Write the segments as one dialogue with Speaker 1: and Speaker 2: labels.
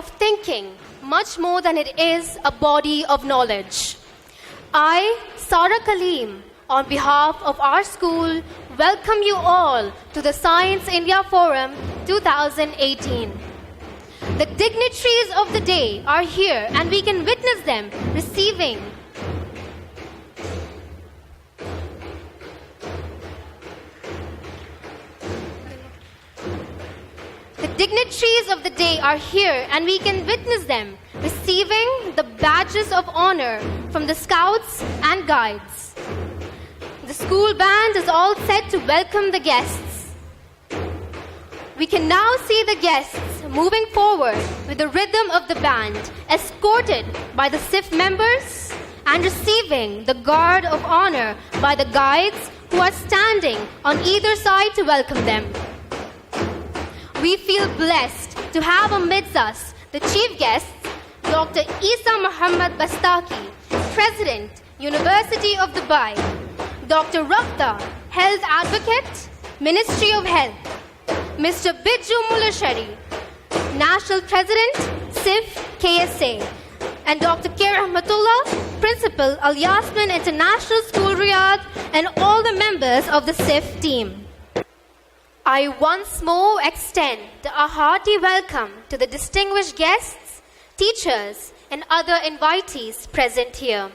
Speaker 1: of thinking much more than it is a body of knowledge. I, Sara Kaleem, on behalf of our school, welcome you all to the Science India Forum 2018. The dignitaries of the day are here and we can witness them receiving the badges of honor from the Scouts and Guides. The school band is all set to welcome the guests. We can now see the guests moving forward with the rhythm of the band, escorted by the SIF members and receiving the guard of honor by the guides who are standing on either side to welcome them. We feel blessed to have amidst us the chief guests, Dr. Isa Muhammad Bastaki, President, University of Dubai, Dr. Rafta, Health Advocate, Ministry of Health, Mr. Biju Mulashari, National President, SIF-KSA, and Dr. K. Rahmatullah, Principal Al Yasmin International School Riyadh, and all the members of the SIF team. I once more extend a hearty welcome to the distinguished guests, teachers, and other invitees present here.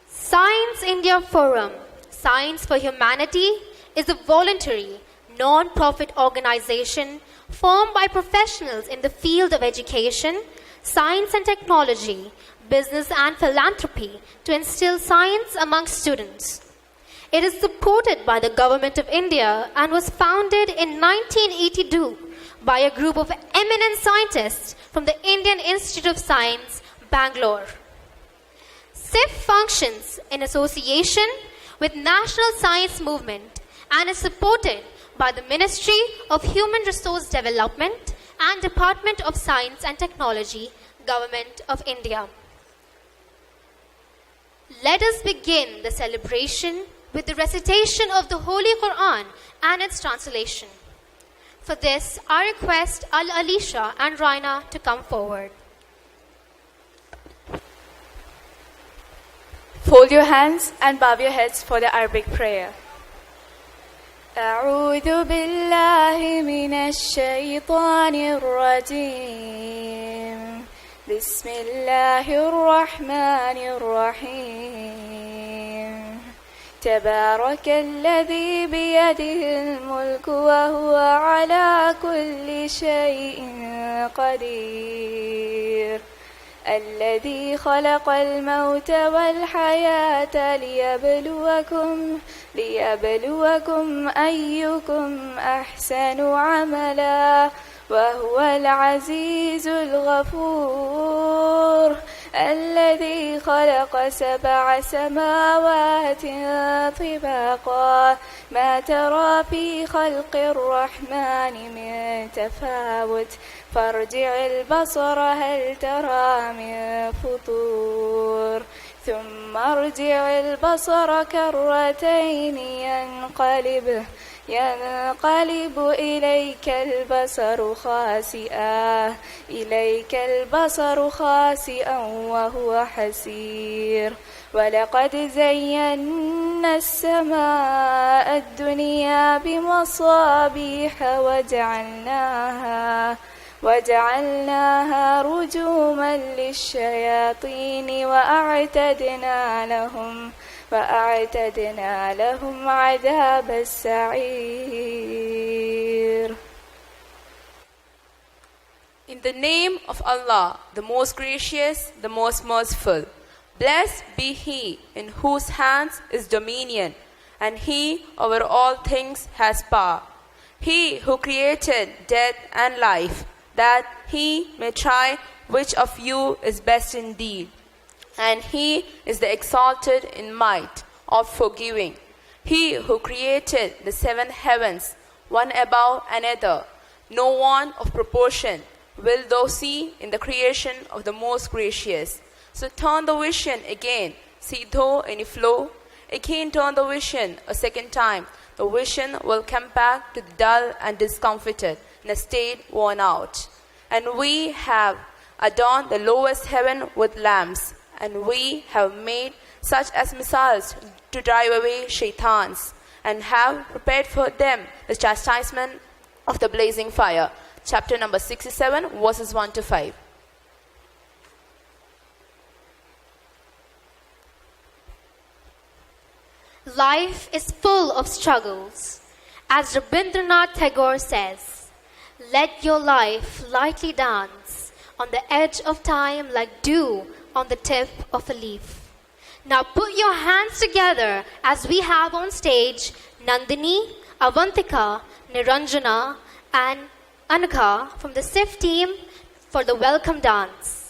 Speaker 1: Science India Forum, Science for Humanity, is a voluntary, non-profit organization formed by professionals in the field of education, science and technology, business and philanthropy to instill science among students. It is supported by the Government of India and was founded in 1982 by a group of eminent scientists from the Indian Institute of Science, Bangalore. SIF functions in association with National Science Movement and is supported by the Ministry of Human Resource Development and Department of Science and Technology, Government of India. Let us begin the celebration with the recitation of the Holy Quran and its translation. For this, I request Al-Alisha and Raina to come forward.
Speaker 2: Fold your hands and bow your heads for the Arabic prayer. أعوذ بالله من الشيطان الرجيم بسم الله الرحمن الرحيم تبارك الذي بيده الملك وهو على كل شيء قدير الذي خلق الموت والحياة ليبلوكم أيكم أحسن عملا وهو العزيز الغفور الذي خلق 7 سماوات طباقا ما ترى في خلق الرحمن من تفاوت فارجع البصر هل ترى من فطور ثم ارجع البصر كرتين ينقلب إليك البصر خاسئا وهو حسير ولقد زينا السماء الدنيا بمصابيح وجعلناها رجوما للشياطين وأعتدنا لهم عذاب السعير.
Speaker 3: In the name of Allah, the most gracious, the most merciful. Blessed be He in whose hands is dominion, and He over all things has power. He who created death and life, that He may try which of you is best indeed. And He is the exalted in might of forgiving. He who created the 7 heavens, one above another, no one of proportion, will thou see in the creation of the most gracious. So turn the vision again, see though any flow. Again turn the vision a second time. The vision will come back to the dull and discomfited in a state worn out. And we have adorn the lowest heaven with lamps, and we have made such as missiles to drive away shaitans, and have prepared for them the chastisement of the blazing fire. Chapter number 67, verses 1 to 5.
Speaker 1: Life is full of struggles. As Rabindranath Tagore says, let your life lightly dance on the edge of time like dew on the tip of a leaf. Now put your hands together as we have on stage Nandini, Avantika, Niranjana and Anaka from the SIF team for the welcome dance.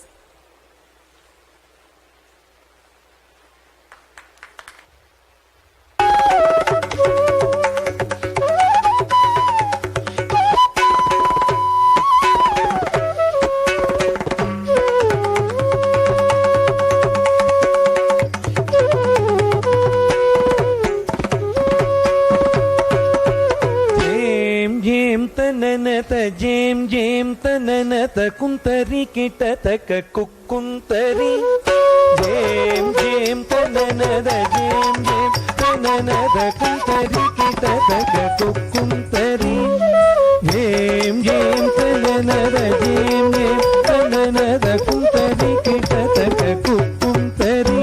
Speaker 4: ஜேம் ஜேம் தனனத குந்தரி கிட்டதக குக்குந்தரி ஜேம் ஜேம் தனனத ஜேம் ஜேம் தனனத குந்தரி கிட்டதக குக்குந்தரி ஜேம் ஜேம் தனனத ஜேம் ஜேம் தனனத குந்தரி கிட்டதக குக்குந்தரி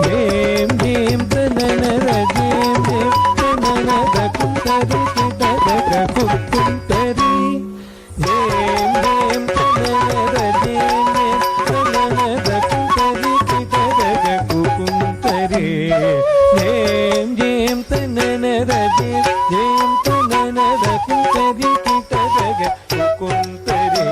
Speaker 4: ஜேம் ஜேம் தனனத ஜேம் ஜேம் தனனத குந்தரி கிட்டதக குக்குந்தரி ஜேம் ஜேம் தனனத ஜேம் ஜேம் தனனத குந்தரி கிட்டதக குக்குந்தரி ஜேம் ஜேம் தனனத ஜேம் ஜேம் தனனத குந்தரி கிட்டதக குக்குந்தரி.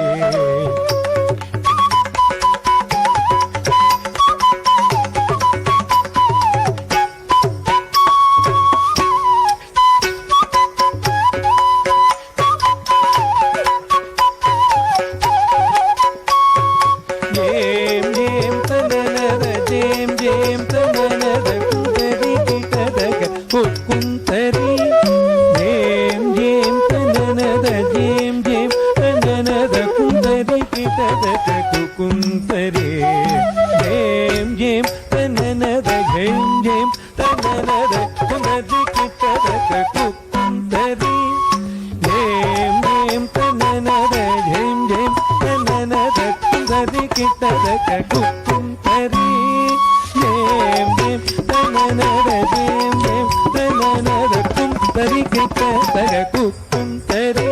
Speaker 4: ஜேம் ஜேம் தனனத ஜேம் ஜேம் தனனத குந்தரி கிட்டதக குக்குந்தரி ஜேம் ஜேம் தனனத ஜேம் ஜேம் தனனத குந்தரி கிட்டதக குக்குந்தரி ஜேம் ஜேம் தனனத ஜேம் ஜேம் தனனத குந்தரி கிட்டதக குக்குந்தரி ஜேம் ஜேம் தனனத ஜேம் ஜேம் தனனத குந்தரி கிட்டதக குக்குந்தரி ஜேம் ஜேம் தனனத ஜேம் ஜேம் தனனத குந்தரி கிட்டதக குக்குந்தரி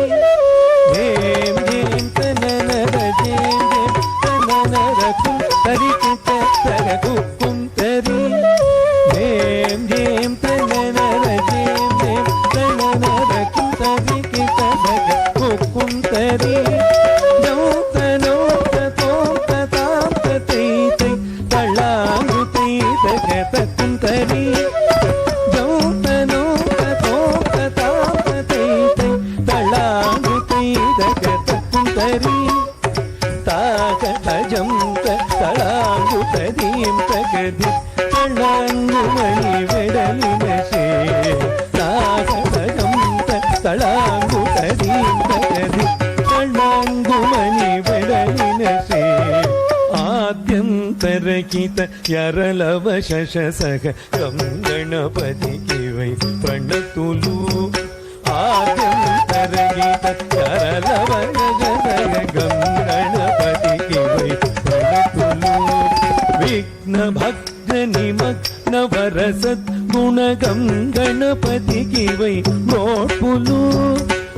Speaker 4: ஜேம் ஜேம் தனனத ஜேம் ஜேம் தனனத குந்தரி கிட்டதக குக்குந்தரி ஜேம் ஜேம் தனனத ஜேம் ஜேம் தனனத குந்தரி கிட்டதக குக்குந்தரி நோத நோத தோத தாத்த தைத்தை தளாங்கு தைதக தக்குந்தரி நோத நோத தோத தாத்த தைத்தை தளாங்கு தைதக தக்குந்தரி தாக தஜந்த தளாங்கு ததீம் தகதி தளாங்கு மணி வெடலினசே தாக தஜந்த தளாங்கு ததீம் தகதி தளாங்கு மணி வெடலினசே ஆத்யந்தரகித ಯರಲವ ಶಶಸಗ ಗಂಗಣಪತಿಗೆ ಪ್ರಣತುಲು ಆದ್ಯಂತರಗಿತ ಯರಲವ ಶಶಸಗ ಗಂಗಣಪತಿಗೆ ಪ್ರಣತುಲು ವಿಘ್ನ ಭಕ್ತ ನಿಮಗ್ನ ವರಸತ್ ಗುಣ ಗಂಗಣಪತಿಗೆ ನೋಡ್ಪುಲು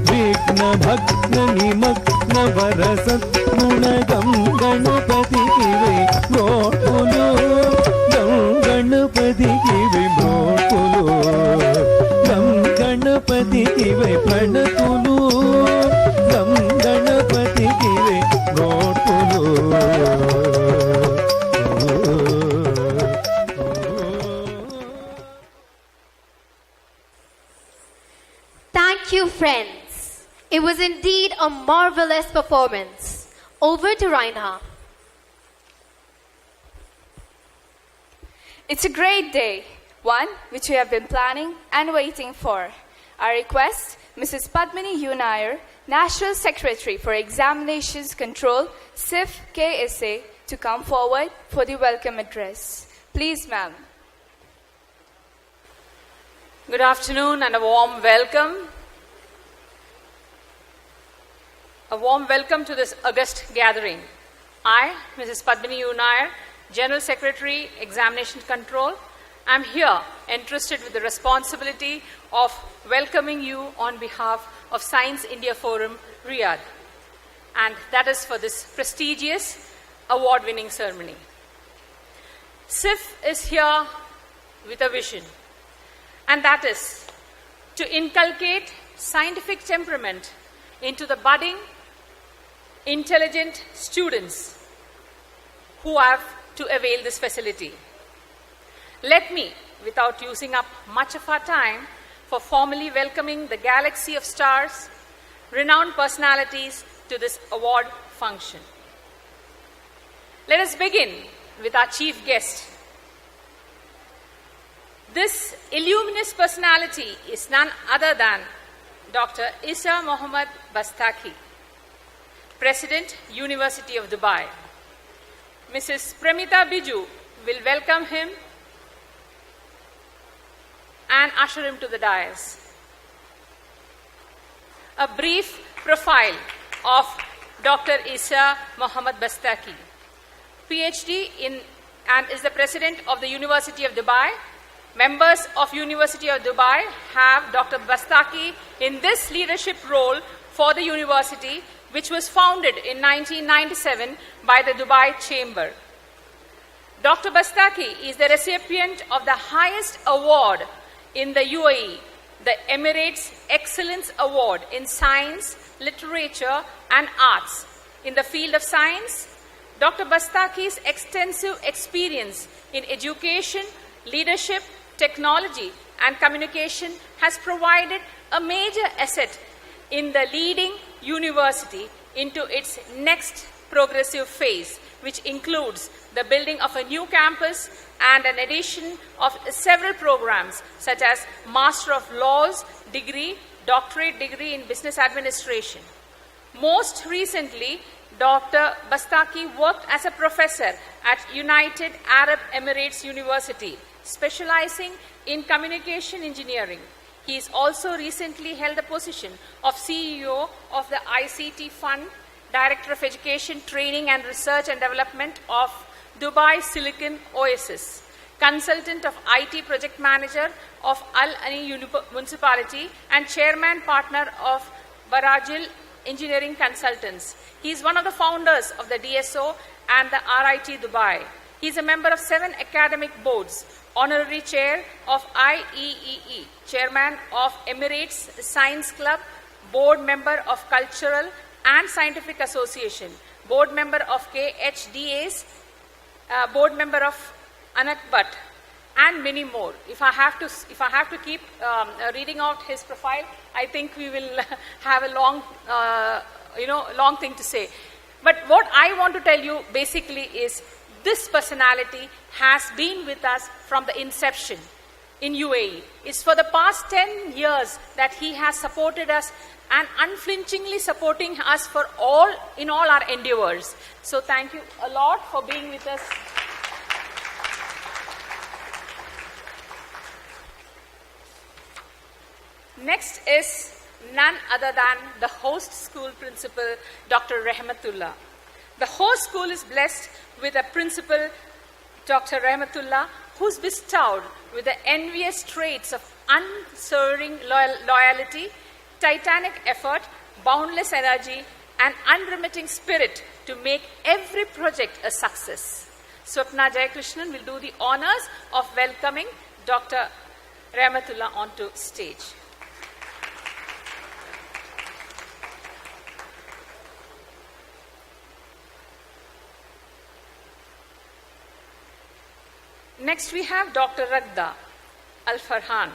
Speaker 4: ವಿಘ್ನ ಭಕ್ತ ನಿಮಗ್ನ ವರಸತ್ ಗುಣ ಗಂಗಣಪತಿಗೆ ನೋಡ್ಪುಲು ಗಂಗಣಪತಿಗೆ ನೋಡ್ಪುಲು ಗಂಗಣಪತಿಗೆ ಪ್ರಣತುಲು ಗಂಗಣಪತಿಗೆ ನೋಡ್ಪುಲು.
Speaker 1: Thank you, friends. It was indeed a marvelous performance. Over to Reinhard.
Speaker 2: It's a great day, one which we have been planning and waiting for. I request Mrs. Padmini U. Nair, National Secretary for Examinations Control, SIF-KSA, to come forward for the welcome address. Please, ma'am.
Speaker 5: Good afternoon and a warm welcome. A warm welcome to this august gathering. I, Mrs. Padmini Nair, General Secretary, Examination Control, am here entrusted with the responsibility of welcoming you on behalf of Science India Forum, Riyadh. And that is for this prestigious award-winning ceremony. SIF is here with a vision, and that is to inculcate scientific temperament into the budding, intelligent students who have to avail this facility. Let me, without using up much of our time, for formally welcoming the galaxy of stars, renowned personalities to this award function. Let us begin with our chief guest. This illustrious personality is none other than Dr. Isa Mohammad Bastaki, President, University of Dubai. Mrs. Premita Biju will welcome him and usher him to the dais. A brief profile of Dr. Isa Mohammad Bastaki, PhD in and is the President of the University of Dubai. Members of University of Dubai have Dr. Bastaki in this leadership role for the university, which was founded in 1997 by the Dubai Chamber. Dr. Bastaki is the recipient of the highest award in the UAE, the Emirates Excellence Award in Science, Literature and Arts. In the field of science, Dr. Bastaki's extensive experience in education, leadership, technology and communication has provided a major asset in the leading university into its next progressive phase, which includes the building of a new campus and an addition of several programs such as Master of Laws degree, doctorate degree in business administration. Most recently, Dr. Bastaki worked as a professor at United Arab Emirates University, specializing in communication engineering. He has also recently held the position of CEO of the ICT Fund, Director of Education, Training and Research and Development of Dubai Silicon Oasis, Consultant of IT Project Manager of Al Ani Municipality, and Chairman Partner of Barajil Engineering Consultants. He is one of the founders of the DSO and the RIT Dubai. He is a member of 7 academic boards, Honorary Chair of IEEE, Chairman of Emirates Science Club, Board Member of Cultural and Scientific Association, Board Member of KHDAs, Board Member of Anakbat, and many more. If I have to keep reading out his profile, I think we will have a long thing to say. But what I want to tell you basically is this personality has been with us from the inception in UAE. It's for the past 10 years that he has supported us and unflinchingly supporting us in all our endeavors. So thank you a lot for being with us. Next is none other than the host school principal, Dr. Rahmatullah. The host school is blessed with a principal, Dr. Rahmatullah, who's bestowed with the envious traits of unswerving loyalty, titanic effort, boundless energy, and unremitting spirit to make every project a success. Swapna Jayakrishnan will do the honors of welcoming Dr. Rahmatullah onto stage. Next, we have Dr. Ragda Al-Farhan.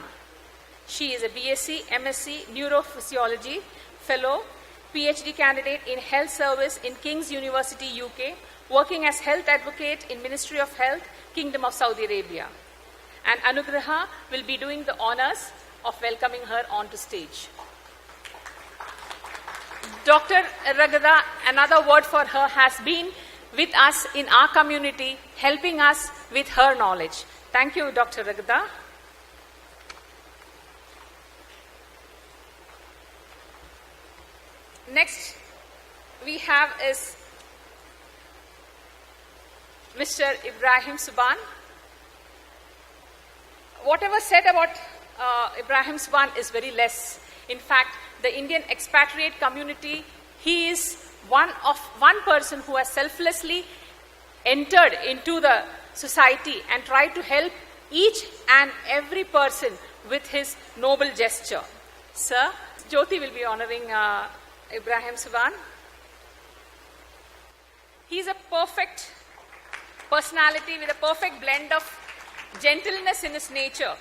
Speaker 5: She is a BSc, MSc Neurophysiology Fellow, PhD candidate in Health Service in King's University, UK, working as health advocate in Ministry of Health, Kingdom of Saudi Arabia. And Anugraha will be doing the honors of welcoming her onto stage. Dr. Ragada, another word for her, has been with us in our community, helping us with her knowledge. Thank you, Dr. Ragada. Next we have is Mr. Ibrahim Suban. Whatever said about Ibrahim Suban is very less. In fact, the Indian expatriate community, he is one person who has selflessly entered into the society and tried to help each and every person with his noble gesture. Sir, Jyoti will be honoring Ibrahim Suban. He is a perfect personality with a perfect blend of gentleness in his nature.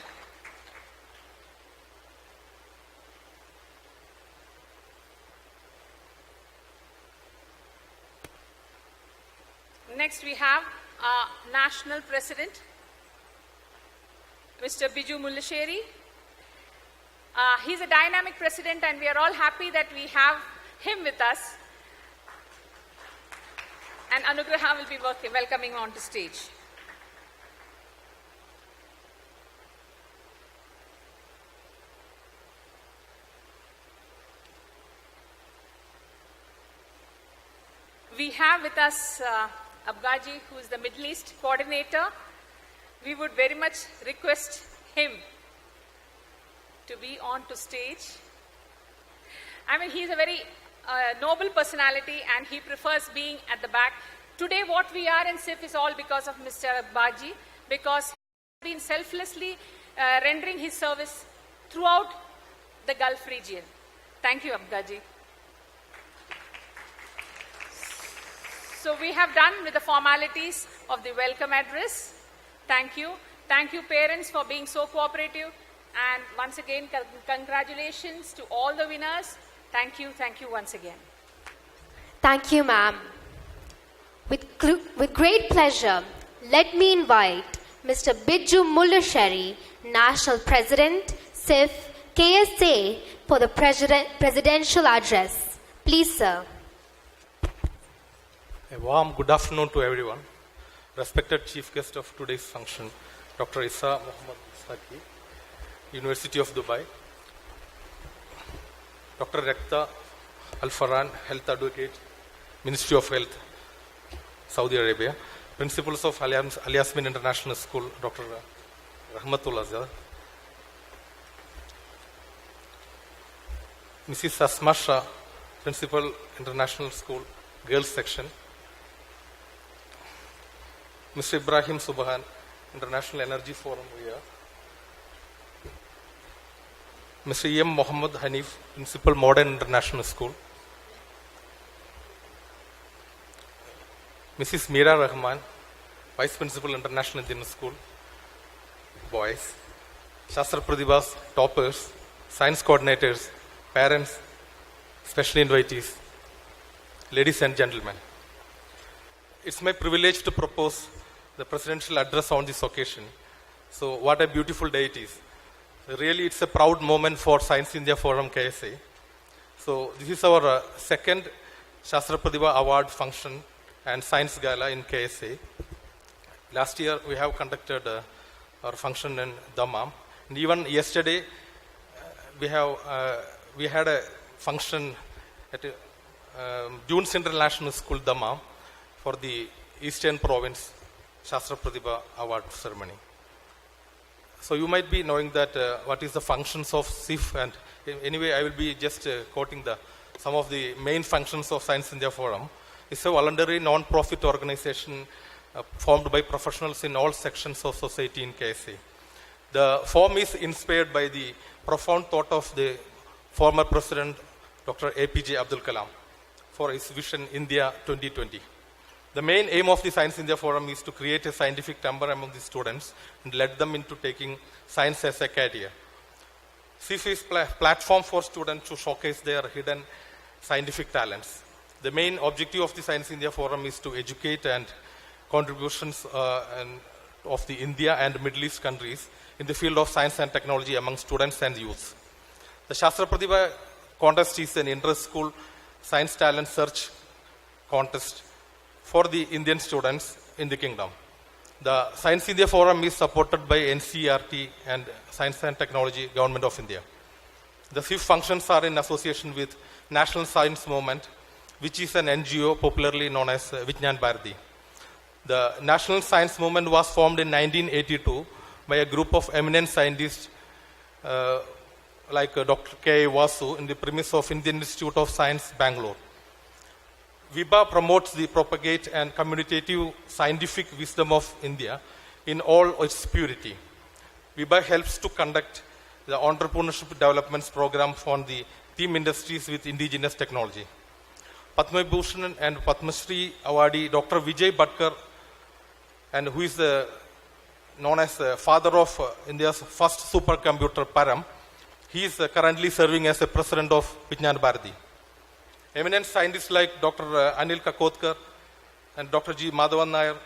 Speaker 5: Next we have our national president, Mr. Biju Mullasheri. He's a dynamic president and we are all happy that we have him with us. And Anugraha will be welcoming on to stage. We have with us Abgaji, who is the Middle East coordinator. We would very much request him to be on to stage. I mean, he's a very noble personality and he prefers being at the back. Today what we are in SIF is all because of Mr. Abgaji, because he has been selflessly rendering his service throughout the Gulf region. Thank you, Abgaji. So we have done with the formalities of the welcome address. Thank you. Thank you, parents, for being so cooperative. And once again, congratulations to all the winners. Thank you once again.
Speaker 1: Thank you, ma'am. With great pleasure, let me invite Mr. Biju Mullasheri, National President, SIF-KSA, for the presidential address. Please, sir.
Speaker 6: A warm good afternoon to everyone. Respected chief guest of today's function, Dr. Isa Mohammed Bastaki, University of Dubai. Dr. Rekta Al-Farhan, Health Advocate, Ministry of Health, Saudi Arabia. Principals of Al Yasmin International School, Dr. Rahmatullah Azhar. Mrs. Asma Shah, Principal International School, Girls Section. Mr. Ibrahim Suban, International Energy Forum here. Mr. M. Mohammed Hanif, Principal Modern International School. Mrs. Meera Rahman, Vice Principal International Indian School, Boys. Shastra Pratibas, toppers, science coordinators, parents, special invitees, ladies and gentlemen. It's my privilege to propose the presidential address on this occasion. So what a beautiful day it is. Really, it's a proud moment for Science India Forum KSA. So this is our second Shastra Pratiba-Award function and science gala in KSA. Last year, we have conducted our function in Dammam. And even yesterday, we had a function at Dunes International School, Dammam, for the Eastern Province Shastra Pratibha Award ceremony. So you might be knowing that what is the functions of SIF, and anyway I will be just quoting some of the main functions of Science India Forum. It's a voluntary non-profit organization formed by professionals in all sections of society in KSA. The form is inspired by the profound thought of the former President Dr. APJ Abdul Kalam for his vision India 2020. The main aim of the Science India Forum is to create a scientific temper among the students and lead them into taking science as a career. SIF is a platform for students to showcase their hidden scientific talents. The main objective of the Science India Forum is to educate and contributions of the India and Middle East countries in the field of science and technology among students and youth. The Shastra Pratibha contest is an inter-school Science Talent Search Contest for the Indian students in the kingdom. The Science India Forum is supported by NCERT and Science and Technology, Government of India. The SIF functions are in association with National Science Movement, which is an NGO popularly known as Vijnan Bharati. The National Science Movement was formed in 1982 by a group of eminent scientists like Dr. K. Vasu in the premise of Indian Institute of Science, Bangalore. VIBA promotes the propagate and communicative scientific wisdom of India in all its purity. VIBA helps to conduct the entrepreneurship development program on the theme industries with indigenous technology. Padma Bhushan and Padma Shri awardee Dr. Vijay Bhatkar, and who is known as the father of India's first supercomputer Param, he is currently serving as the president of Vijnan Bharati. Eminent scientists like Dr. Anil Kakotkar and Dr. G. Madhavan Nair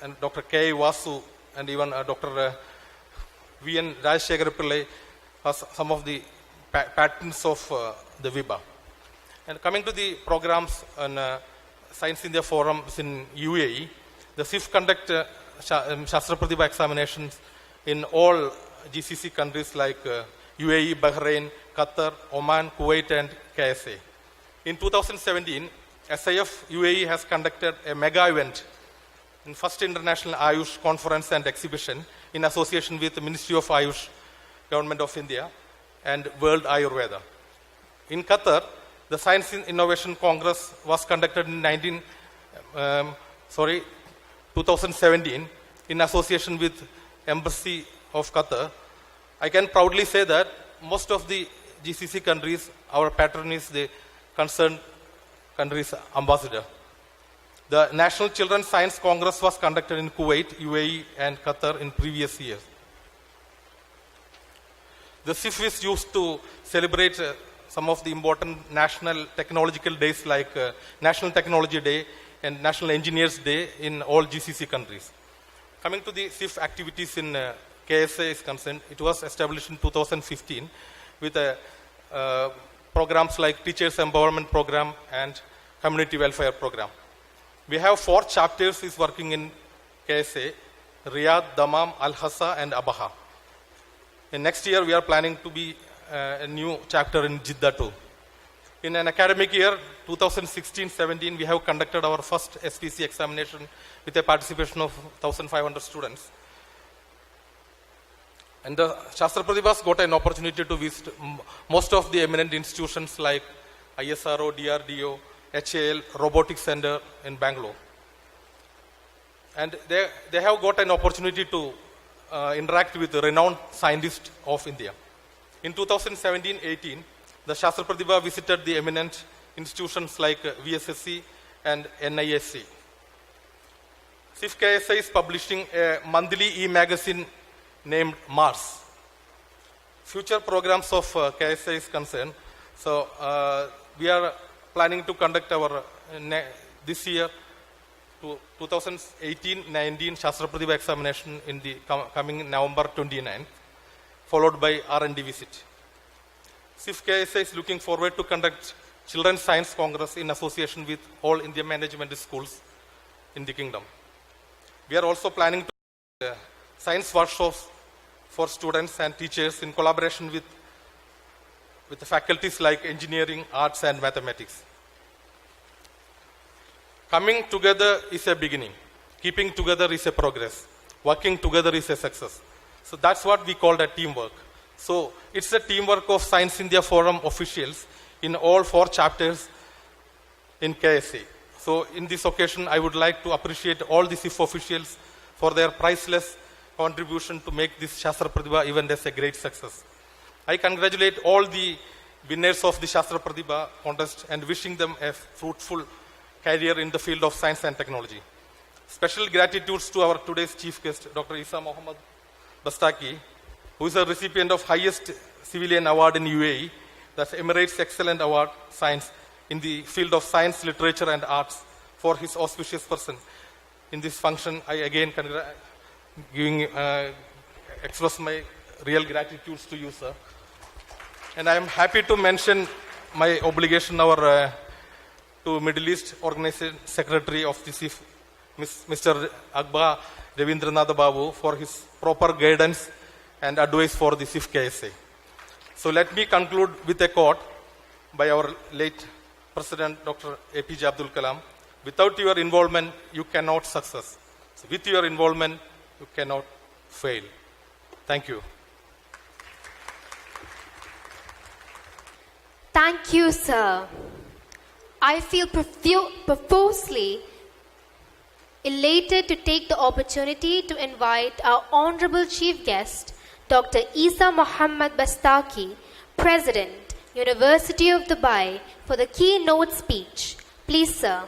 Speaker 6: and Dr. K. Vasu and even Dr. V.N. Rajshekhar Pillai are some of the patents of the VIBA. And coming to the programs on Science India Forums in UAE, the SIF conduct Shastra Pratibha examinations in all GCC countries like UAE, Bahrain, Qatar, Oman, Kuwait and KSA. In 2017, SIF UAE has conducted a mega event in first International Ayush Conference and Exhibition in association with the Ministry of Ayush, Government of India and World Ayurveda. In Qatar, the Science and Innovation Congress was conducted in 2017 in association with Embassy of Qatar. I can proudly say that most of the GCC countries, our patron is the concerned country's ambassador. The National Children's Science Congress was conducted in Kuwait, UAE and Qatar in previous years. The SIF is used to celebrate some of the important national technological days like National Technology Day and National Engineers Day in all GCC countries. Coming to the SIF activities in KSA is concerned, it was established in 2015 with programs like Teachers Empowerment Program and Community Welfare Program. We have 4 chapters is working in KSA, Riyadh, Dammam, Al-Hassa and Abaha. And next year we are planning to be a new chapter in Jeddah too. In an academic year, 2016-17, we have conducted our first SPC examination with a participation of 1,500 students. And the Shastra Pratibhas got an opportunity to visit most of the eminent institutions like ISRO, DRDO, HAL, Robotics Center in Bangalore. And they have got an opportunity to interact with the renowned scientists of India. In 2017-18, the Shastra Pratibha visited the eminent institutions like VSSC and NISC. SIF-KSA is publishing a monthly e-magazine named Mars. Future programs of KSA is concerned. So we are planning to conduct our this year to 2018-19 Shastra Pratibha examination in the coming November 29th, followed by R&D visit. SIF-KSA is looking forward to conduct Children's Science Congress in association with all Indian management schools in the kingdom. We are also planning to science workshops for students and teachers in collaboration with the faculties like engineering, arts and mathematics. Coming together is a beginning. Keeping together is a progress. Working together is a success. So that's what we call a teamwork. So it's a teamwork of Science India Forum officials in all 4 chapters in KSA. So in this occasion, I would like to appreciate all the SIF officials for their priceless contribution to make this Shastra Pratibha event as a great success. I congratulate all the winners of the Shastra Pratibha contest and wishing them a fruitful career in the field of science and technology. Special gratitudes to our today's chief guest, Dr. Isa Mohammed Bastaki, who is a recipient of highest civilian award in UAE, that's Emirates Excellent Award Science in the field of science, literature and arts for his auspicious person. In this function, I again express my real gratitude to you, sir. And I am happy to mention my obligation, our to Middle East Organization Secretary of the SIF, Mr. Akba Ravindranath Babu, for his proper guidance and advice for the SIF-KSA. So let me conclude with a quote by our late President Dr. APJ Abdul Kalam. Without your involvement, you cannot success. So with your involvement, you cannot fail. Thank you.
Speaker 1: Thank you, sir. I feel profusely elated to take the opportunity to invite our honorable chief guest, Dr. Isa Muhammad Bastaki, President, University of Dubai, for the keynote speech. Please, sir.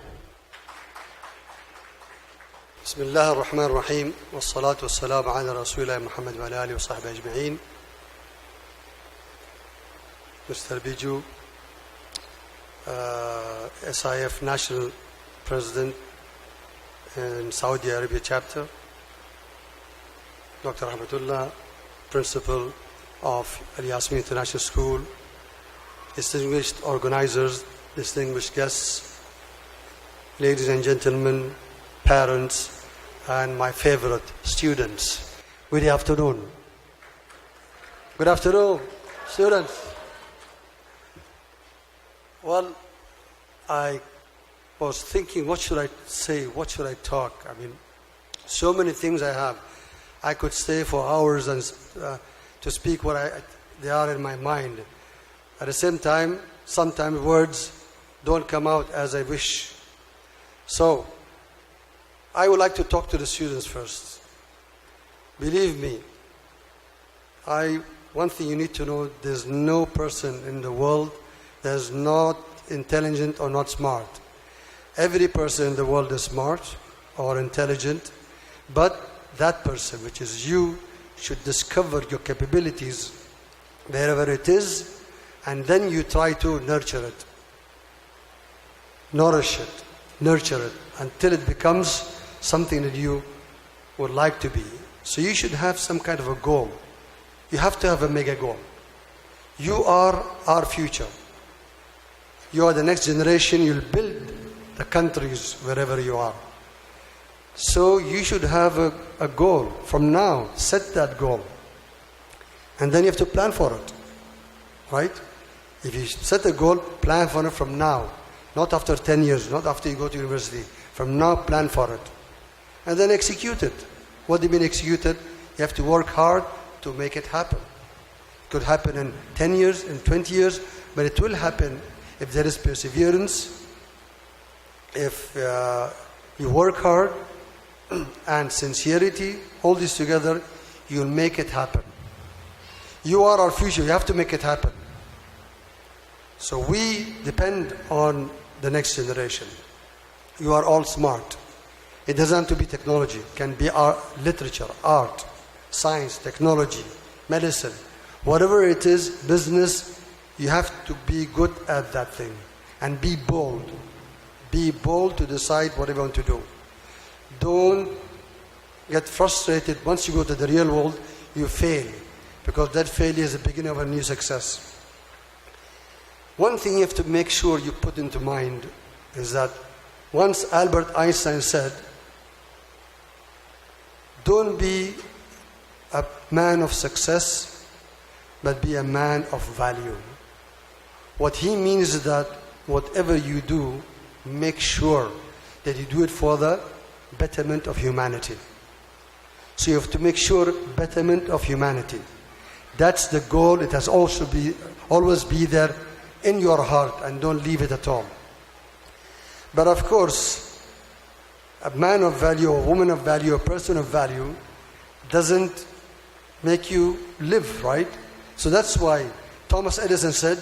Speaker 7: بسم الله الرحمن الرحيم والصلاة والسلام على رسول الله محمد وعلى آله وصحبه أجمعين. Mr. Biju, SIF National President in Saudi Arabia Chapter, Dr. Rahmatullah, Principal of Al Yasmin International School, distinguished organizers, distinguished guests, ladies and gentlemen, parents, and my favorite students. Good afternoon. Good afternoon, students. Well, I was thinking, what should I say? What should I talk? I mean, so many things I have. I could stay for hours and to speak what they are in my mind. At the same time, sometimes words don't come out as I wish. So, I would like to talk to the students first. Believe me, one thing you need to know, there's no person in the world that is not intelligent or not smart. Every person in the world is smart or intelligent, but that person, which is you, should discover your capabilities wherever it is, and then you try to nurture it. Nourish it, nurture it, until it becomes something that you would like to be. So you should have some kind of a goal. You have to have a mega goal. You are our future. You are the next generation. You'll build the countries wherever you are. So you should have a goal from now. Set that goal. And then you have to plan for it. Right? If you set a goal, plan for it from now. Not after 10 years, not after you go to university. From now, plan for it. And then execute it. What do you mean execute it? You have to work hard to make it happen. It could happen in 10 years, in 20 years, but it will happen if there is perseverance, if you work hard, and sincerity, all this together, you'll make it happen. You are our future. You have to make it happen. So we depend on the next generation. You are all smart. It doesn't have to be technology. It can be art, literature, art, science, technology, medicine. Whatever it is, business, you have to be good at that thing. And be bold. Be bold to decide what you want to do. Don't get frustrated. Once you go to the real world, you fail. Because that failure is the beginning of a new success. One thing you have to make sure you put into mind is that once Albert Einstein said, don't be a man of success, but be a man of value. What he means is that whatever you do, make sure that you do it for the betterment of humanity. So you have to make sure betterment of humanity. That's the goal. It has also always be there in your heart, and don't leave it at all. But of course, a man of value, a woman of value, a person of value doesn't make you live, right? So that's why Thomas Edison said,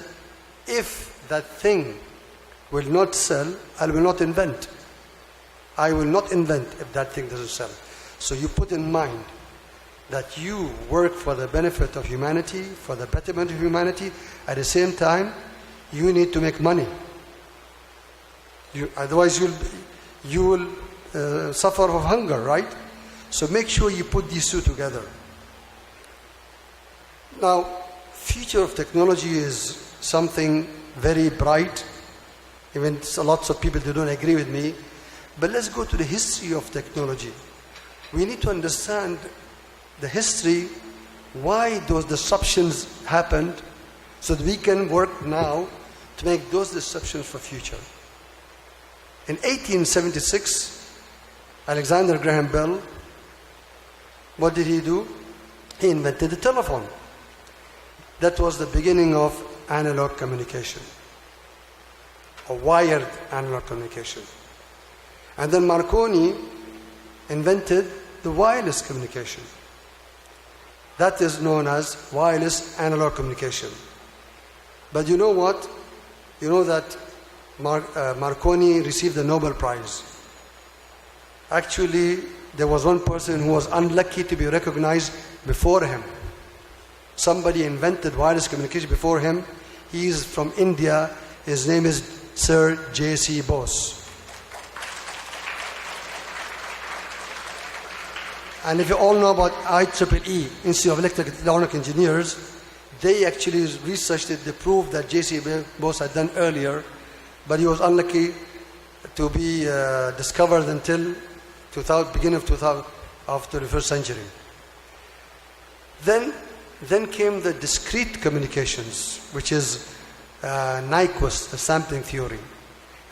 Speaker 7: if that thing will not sell, I will not invent. I will not invent if that thing doesn't sell. So you put in mind that you work for the benefit of humanity, for the betterment of humanity. At the same time, you need to make money. Otherwise you will suffer of hunger, right? So make sure you put these two together. Now, future of technology is something very bright. Even lots of people, they don't agree with me. But let's go to the history of technology. We need to understand the history, why those disruptions happened, so that we can work now to make those disruptions for future. In 1876, Alexander Graham Bell, what did he do? He invented the telephone. That was the beginning of analog communication, or wired analog communication. And then Marconi invented the wireless communication. That is known as wireless analog communication. But you know what? You know that Marconi received the Nobel Prize. Actually, there was one person who was unlucky to be recognized before him. Somebody invented wireless communication before him. He is from India. His name is Sir J.C. Bose. And if you all know about IEEE, Institute of Electronic Engineers, they actually researched it. They proved that J.C. Bose had done earlier, but he was unlucky to be discovered until beginning of 21st century. Then came the discrete communications, which is Nyquist, the sampling theory.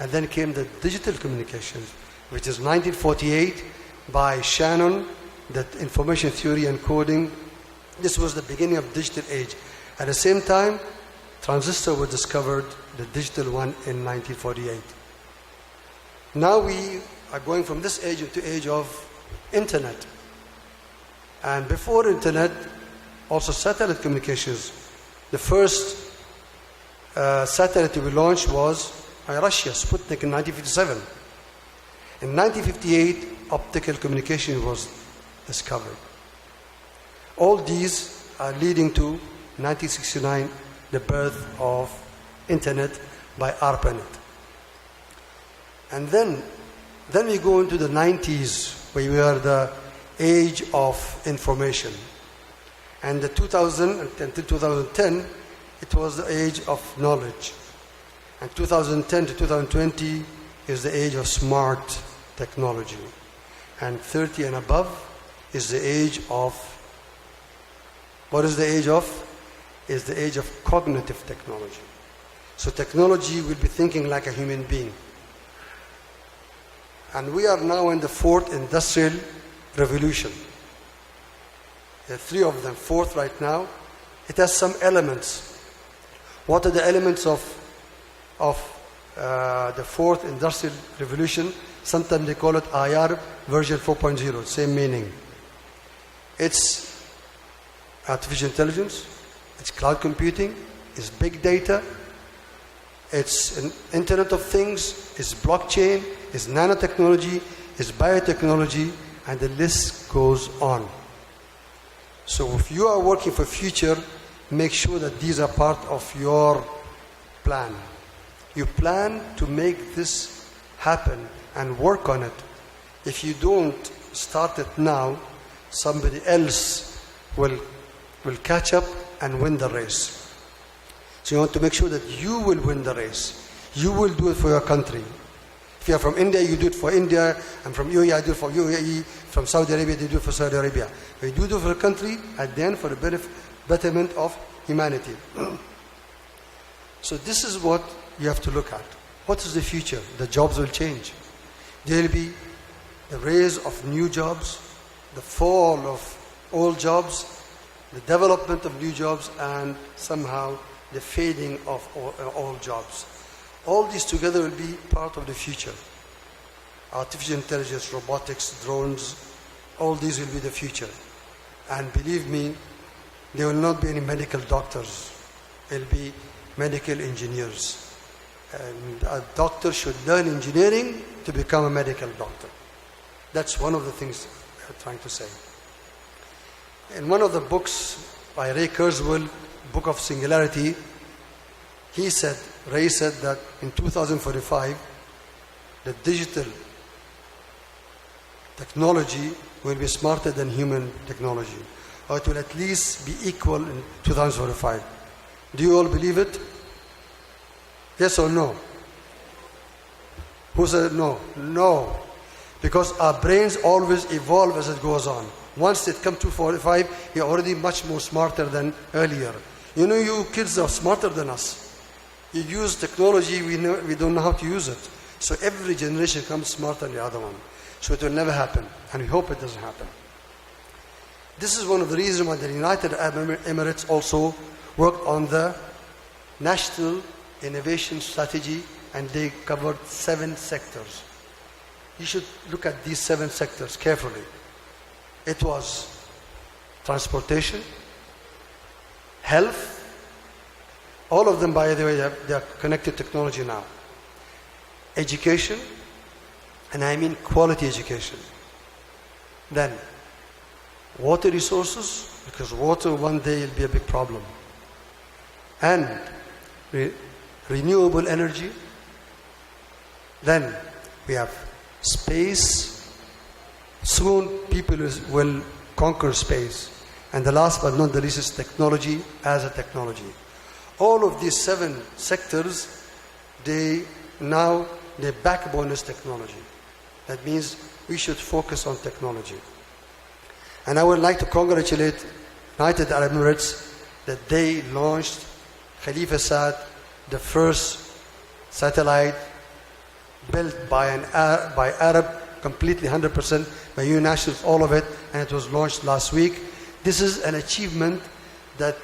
Speaker 7: And then came the digital communications, which is 1948 by Shannon, the information theory and coding. This was the beginning of digital age. At the same time, transistor was discovered, the digital one, in 1948. Now we are going from this age into age of internet. And before internet, also satellite communications. The first satellite to be launched was by Russia, Sputnik, in 1957. In 1958, optical communication was discovered. All these are leading to 1969, the birth of internet by ARPANET. And then we go into the 90s, where we are the age of information. And the 2000 until 2010, it was the age of knowledge. And 2010 to 2020 is the age of smart technology. And 30 and above is the age of, what is the age of? Is the age of cognitive technology. So technology will be thinking like a human being. And we are now in the fourth industrial revolution. There are three of them, fourth right now. It has some elements. What are the elements of the fourth industrial revolution? Sometimes they call it IR version 4.0, same meaning. It's artificial intelligence, it's cloud computing, it's big data, it's an Internet of Things, it's blockchain, it's nanotechnology, it's biotechnology, and the list goes on. So if you are working for future, make sure that these are part of your plan. You plan to make this happen and work on it. If you don't start it now, somebody else will catch up and win the race. So you want to make sure that you will win the race. You will do it for your country. If you are from India, you do it for India. And from UAE, I do it for UAE. From Saudi Arabia, they do it for Saudi Arabia. We do it for a country, at the end for the betterment of humanity. So this is what you have to look at. What is the future? The jobs will change. There will be the rise of new jobs, the fall of old jobs, the development of new jobs, and somehow the fading of old jobs. All these together will be part of the future. Artificial intelligence, robotics, drones, all these will be the future. And believe me, there will not be any medical doctors. There will be medical engineers. And a doctor should learn engineering to become a medical doctor. That's one of the things I'm trying to say. In one of the books by Ray Kurzweil, Book of Singularity, Ray said that in 2045, the digital technology will be smarter than human technology, or it will at least be equal in 2045. Do you all believe it? Yes or no? Who said no? No. Because our brains always evolve as it goes on. Once it comes to 45, you're already much more smarter than earlier. You know, you kids are smarter than us. You use technology, we don't know how to use it. So every generation comes smarter than the other one. So it will never happen, and we hope it doesn't happen. This is one of the reasons why the United Arab Emirates also worked on the National Innovation Strategy, and they covered 7 sectors. You should look at these 7 sectors carefully. It was transportation, health, all of them, by the way, they are connected to technology now. Education, and I mean quality education. Then, water resources, because water one day will be a big problem. And renewable energy. Then, we have space. Soon people will conquer space. And the last but not the least is technology as a technology. All of these 7 sectors, their backbone is technology. That means we should focus on technology. And I would like to congratulate United Arab Emirates that they launched Khalifa-Sat, the first satellite built by Arab, completely 100% by UN nationals, all of it, and it was launched last week. This is an achievement that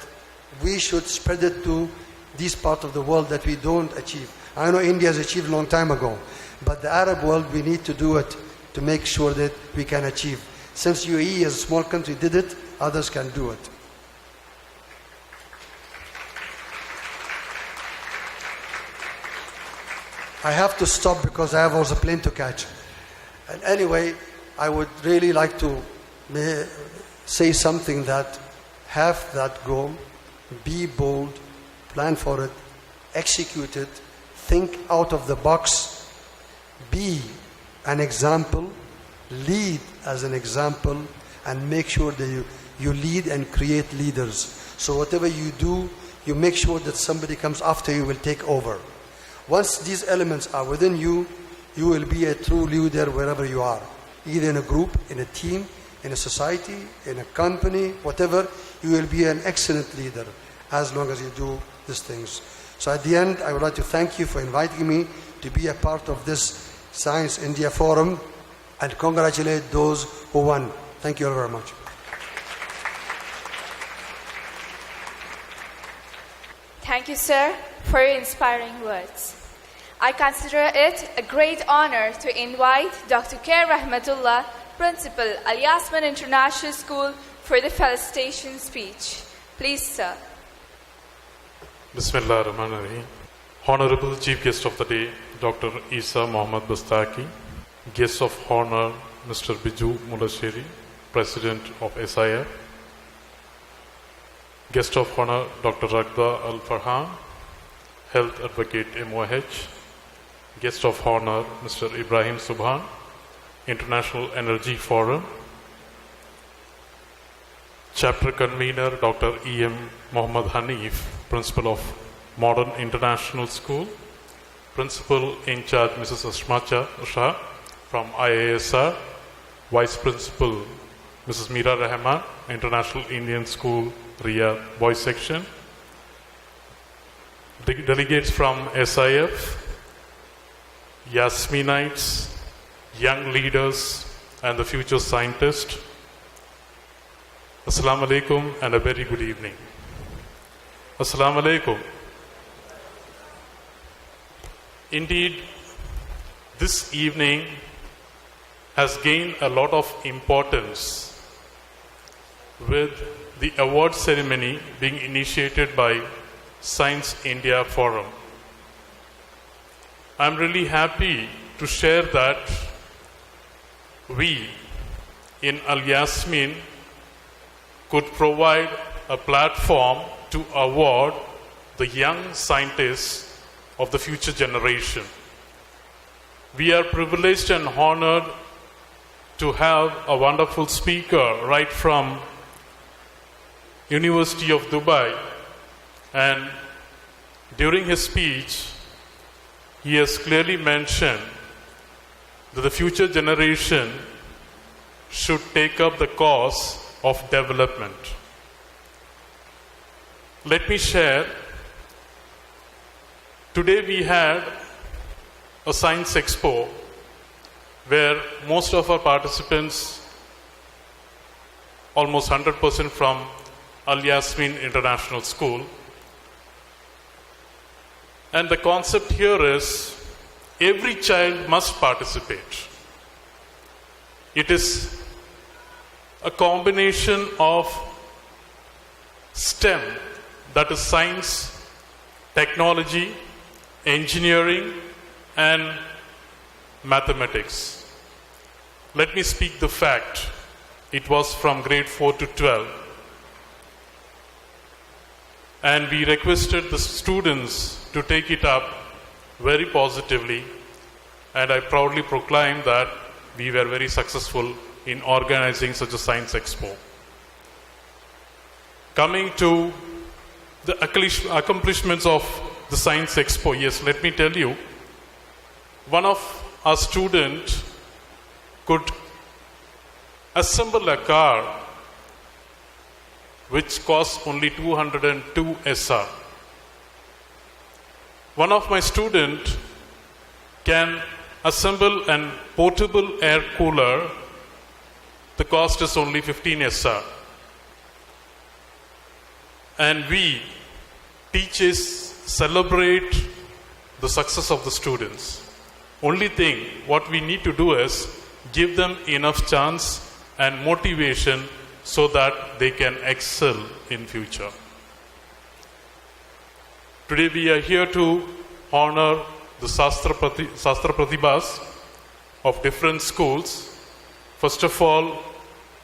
Speaker 7: we should spread it to these parts of the world that we don't achieve. I know India has achieved a long time ago, but the Arab world, we need to do it to make sure that we can achieve. Since UAE as a small country did it, others can do it. I have to stop because I have also a plane to catch. And anyway, I would really like to say something that have that goal, be bold, plan for it, execute it, think out of the box, be an example, lead as an example, and make sure that you lead and create leaders. So whatever you do, you make sure that somebody comes after you will take over. Once these elements are within you, you will be a true leader wherever you are. Either in a group, in a team, in a society, in a company, whatever, you will be an excellent leader as long as you do these things. So at the end, I would like to thank you for inviting me to be a part of this Science India Forum and congratulate those who won. Thank you all very much.
Speaker 2: Thank you, sir, for your inspiring words. I consider it a great honor to invite Dr. K. Rahmatullah, Principal, Al Yasmin International School, for the felicitation speech. Please, sir.
Speaker 8: Bismillah ar-Rahman ar-Rahim. Honorable Chief Guest of the Day, Dr. Isa Mohammad Bastaki. Guest of Honor, Mr. Biju Mulasheri, President of SIF. Guest of Honor, Dr. Ragda Al-Farhan, Health Advocate MOH. Guest of Honor, Mr. Ibrahim Subhan, International Energy Forum. Chapter Convener, Dr. E.M. Muhammad Hanif, Principal of Modern International School. Principal in charge, Mrs. Ashma Shah from IASR. Vice Principal, Mrs. Meera Rahman, International Indian School, Riyadh, Boys Section. Delegates from SIF, Yasminites, young leaders, and the future scientists. Assalamu alaikum and a very good evening. Assalamu alaikum. Indeed, this evening has gained a lot of importance with the award ceremony being initiated by Science India Forum. I'm really happy to share that we in Al Yasmin could provide a platform to award the young scientists of the future generation. We are privileged and honored to have a wonderful speaker right from University of Dubai, and during his speech he has clearly mentioned that the future generation should take up the cause of development. Let me share. Today we had a science expo where most of our participants, almost 100% from Al Yasmin International School. And the concept here is every child must participate. It is a combination of STEM, that is science, technology, engineering, and mathematics. Let me speak the fact. It was from grade 4 to 12. And we requested the students to take it up very positively. And I proudly proclaim that we were very successful in organizing such a science expo. Coming to the accomplishments of the science expo, yes, let me tell you, one of our students could assemble a car which costs only 202 SR. One of my students can assemble a portable air cooler. The cost is only 15 SR. And we, teachers, celebrate the success of the students. Only thing what we need to do is give them enough chance and motivation so that they can excel in future. Today we are here to honor the sastra pratibas of different schools. First of all,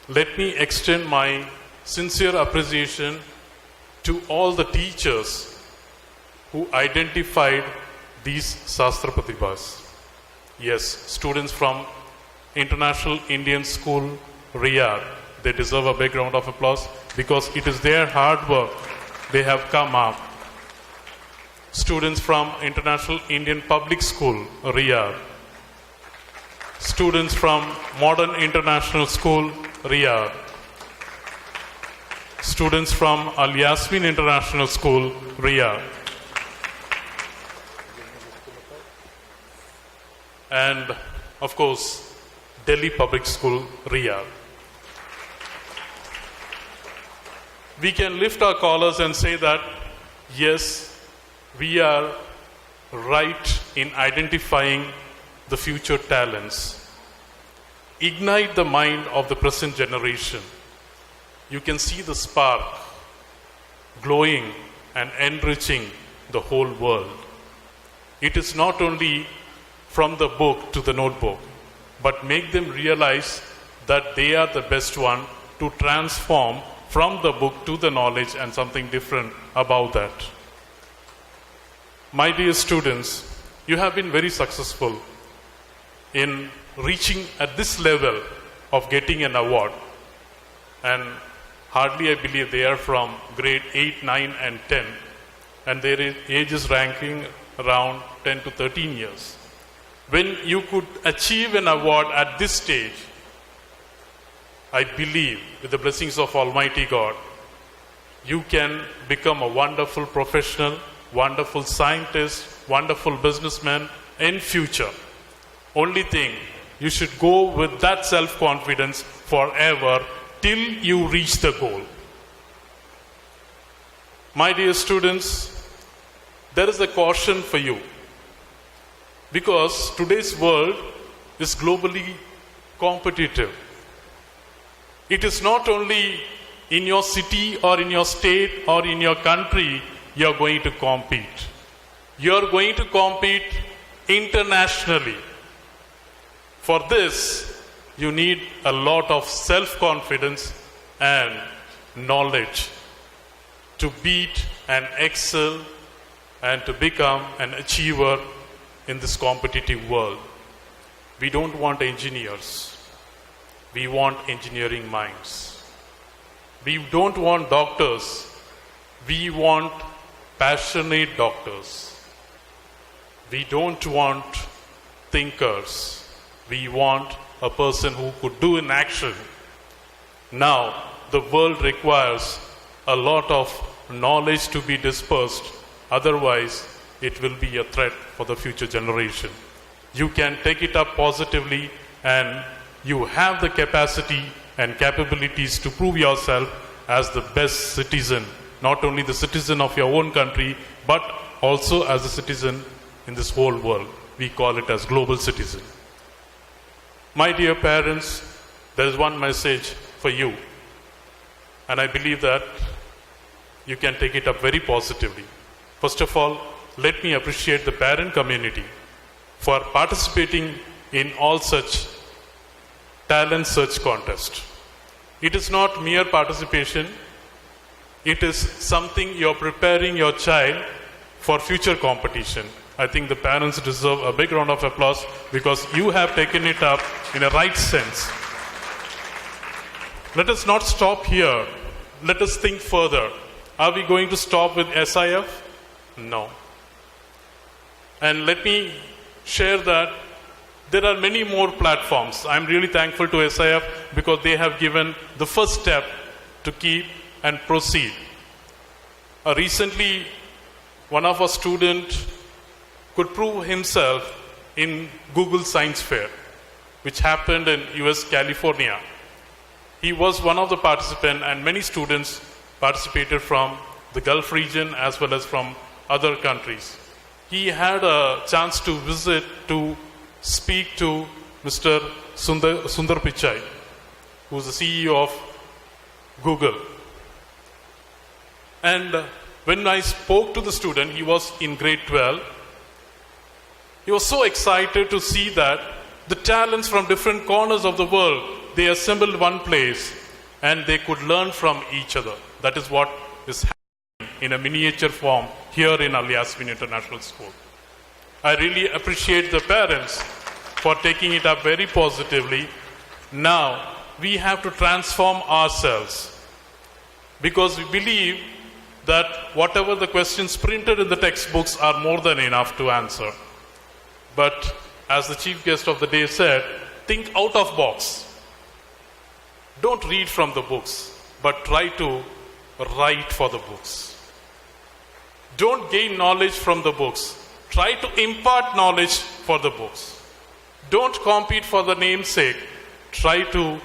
Speaker 8: let me extend my sincere appreciation to all the teachers who identified these sastra pratibas. Yes, students from International Indian School, Riyadh, they deserve a big round of applause because it is their hard work they have come up. Students from International Indian Public School, Riyadh. Students from Modern International School, Riyadh. Students from Al Yasmin International School, Riyadh. And of course, Delhi Public School, Riyadh. We can lift our collars and say that, yes, we are right in identifying the future talents. Ignite the mind of the present generation. You can see the spark glowing and enriching the whole world. It is not only from the book to the notebook, but make them realize that they are the best one to transform from the book to the knowledge and something different about that. My dear students, you have been very successful in reaching at this level of getting an award. And hardly I believe they are from grade 8, 9 and 10. And their age is ranking around 10 to 13 years. When you could achieve an award at this stage, I believe with the blessings of Almighty God, you can become a wonderful professional, wonderful scientist, wonderful businessman in future. Only thing, you should go with that self-confidence forever till you reach the goal. My dear students, there is a caution for you. Because today's world is globally competitive. It is not only in your city or in your state or in your country you are going to compete. You are going to compete internationally. For this, you need a lot of self-confidence and knowledge to beat and excel and to become an achiever in this competitive world. We don't want engineers. We want engineering minds. We don't want doctors. We want passionate doctors. We don't want thinkers. We want a person who could do in action. Now, the world requires a lot of knowledge to be dispersed. Otherwise, it will be a threat for the future generation. You can take it up positively, and you have the capacity and capabilities to prove yourself as the best citizen, not only the citizen of your own country, but also as a citizen in this whole world. We call it as global citizen. My dear parents, there is one message for you, and I believe that you can take it up very positively. First of all, let me appreciate the parent community for participating in all such talent search contest. It is not mere participation, it is something you're preparing your child for future competition. I think the parents deserve a big round of applause because you have taken it up in a right sense. Let us not stop here. Let us think further. Are we going to stop with SIF? No. And let me share that there are many more platforms. I'm really thankful to SIF because they have given the first step to keep and proceed. Recently, one of our students could prove himself in Google Science Fair, which happened in US, California. He was one of the participants, and many students participated from the Gulf region as well as from other countries. He had a chance to visit, to speak to Mr. Sundar Pichai, who is the CEO of Google. And when I spoke to the student, he was in grade 12. He was so excited to see that the talents from different corners of the world, they assembled one place and they could learn from each other. That is what is happening in a miniature form here in Al Yasmin International School. I really appreciate the parents for taking it up very positively. Now, we have to transform ourselves because we believe that whatever the questions printed in the textbooks are more than enough to answer. But as the chief guest of the day said, think out of box. Don't read from the books, but try to write for the books. Don't gain knowledge from the books. Try to impart knowledge for the books. Don't compete for the namesake. Try to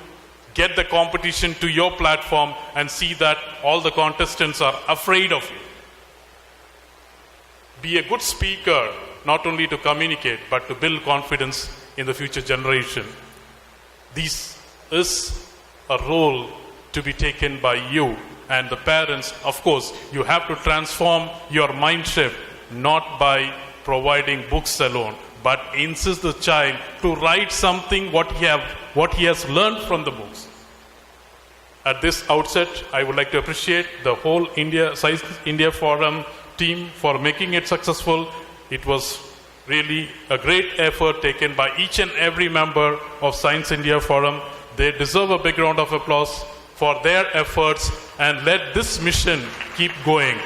Speaker 8: get the competition to your platform and see that all the contestants are afraid of you. Be a good speaker, not only to communicate, but to build confidence in the future generation. This is a role to be taken by you and the parents. Of course, you have to transform your mind shift, not by providing books alone, but insist the child to write something what he has learned from the books. At this outset, I would like to appreciate the whole Science India Forum team for making it successful. It was really a great effort taken by each and every member of Science India Forum. They deserve a big round of applause for their efforts, and let this mission keep going.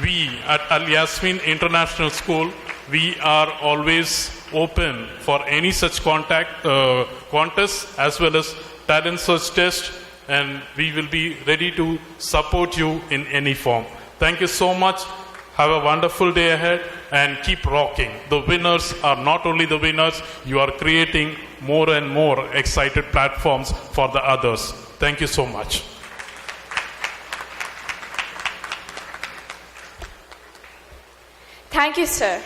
Speaker 8: We at Al Yasmin International School, we are always open for any such contests as well as talent search test, and we will be ready to support you in any form. Thank you so much. Have a wonderful day ahead and keep rocking. The winners are not only the winners, you are creating more and more excited platforms for the others. Thank you so much.
Speaker 2: Thank you, sir.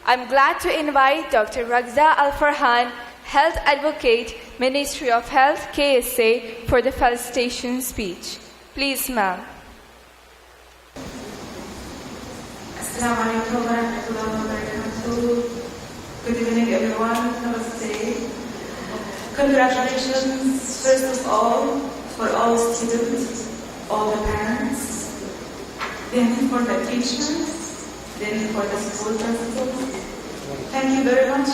Speaker 2: I'm glad to invite Dr. Ragza Al-Farhan, Health Advocate, Ministry of Health, KSA, for the felicitation speech. Please, ma'am.
Speaker 9: Assalamu alaikum wa rahmatullahi wa barakatuh. Good evening, everyone. Namaste. Congratulations, first of all, for all students, all the parents, then for the teachers, then for the school principals. Thank you very much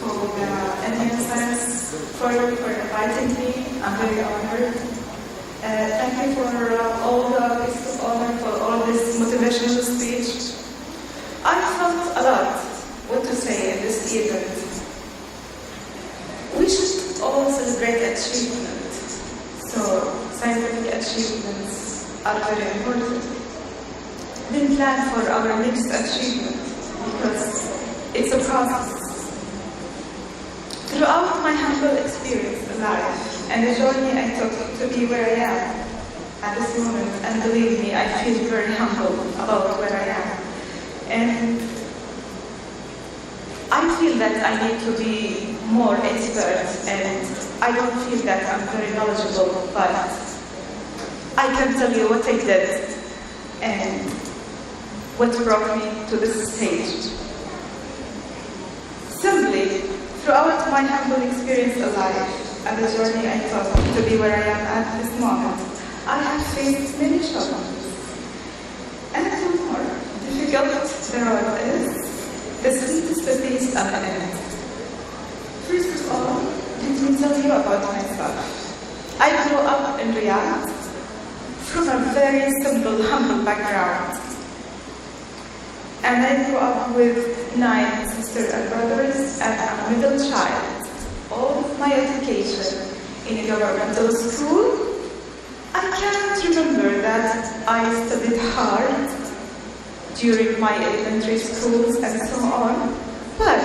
Speaker 9: for the attendance, for inviting me. I'm very honored. Thank you for all the guests of honor, for all this motivational speech. I thought a lot what to say in this event. We should achievements are very important. Then plan for our next achievement, because it's a process. Throughout my humble experience in life and the journey I took to be where I am at this moment, and believe me, I feel very humble about where I am. And I feel that I need to be more expert, and I don't feel that I'm very knowledgeable, but I can tell you what I did and what brought me to this stage. Simply, throughout my humble experience of life and the journey I took to be where I am at this moment, I have faced many challenges. And the more difficult the road is, the sweetest the taste at the end. First of all, let me tell you about myself. I grew up in Riyadh from a very simple, humble background. And I grew up with 9 sisters and brothers, and I'm a middle child. All of my education in a governmental school. I can't remember that I studied hard during my elementary schools and so on, but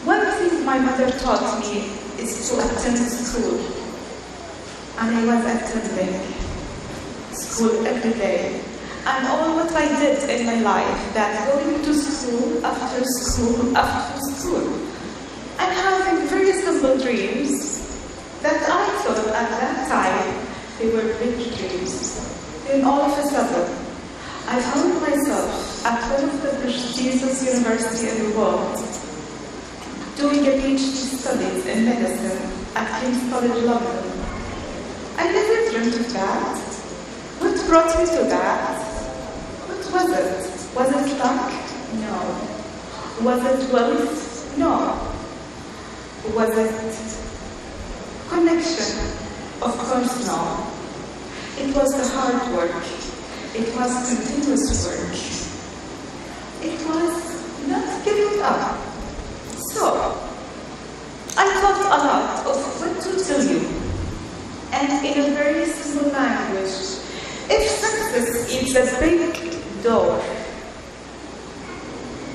Speaker 9: one thing my mother taught me is to attend school. And I was attending school every day. And all what I did in my life, that going to school after school after school, and having very simple dreams that I thought at that time they were big dreams. Then all of a sudden, I found myself at one of the prestigious universities in the world, doing a PhD studies in medicine at King's College London. I never dreamt of that. What brought me to that? What was it? Was it luck? No. Was it wealth? No. Was it connection? Of course no. It was the hard work. It was continuous work. It was not giving up. So, I thought a lot of what to tell you. And in a very simple language, if success is a big door,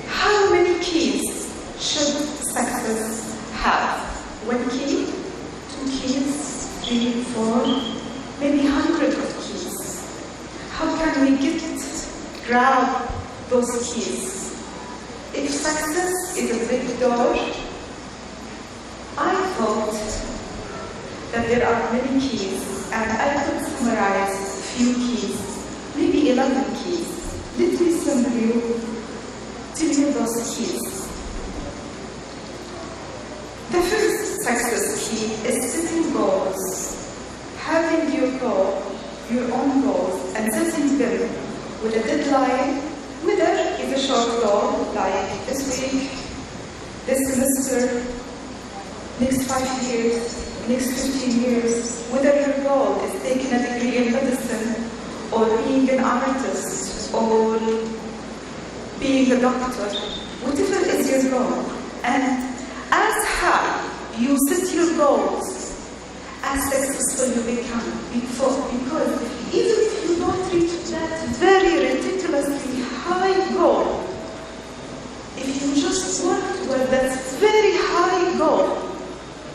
Speaker 9: how many keys should success have? 1 key? 2 keys? 3, 4, maybe hundreds of keys. How can we grab those keys? If success is a big door, I thought that there are many keys, and I could summarize few keys, maybe 11 keys. Let me simply tell you those keys. The first success key is setting goals. Having your goal, your own goals, and setting them with a deadline, whether it's a short goal, like this week, this semester, next 5 years, next 15 years, whether your goal is taking a degree in medicine, or being an artist, or being a doctor, whatever is your goal. And as high you set your goals, as successful you become. Because even if you don't reach that very ridiculously high goal, if you just work toward that very high goal,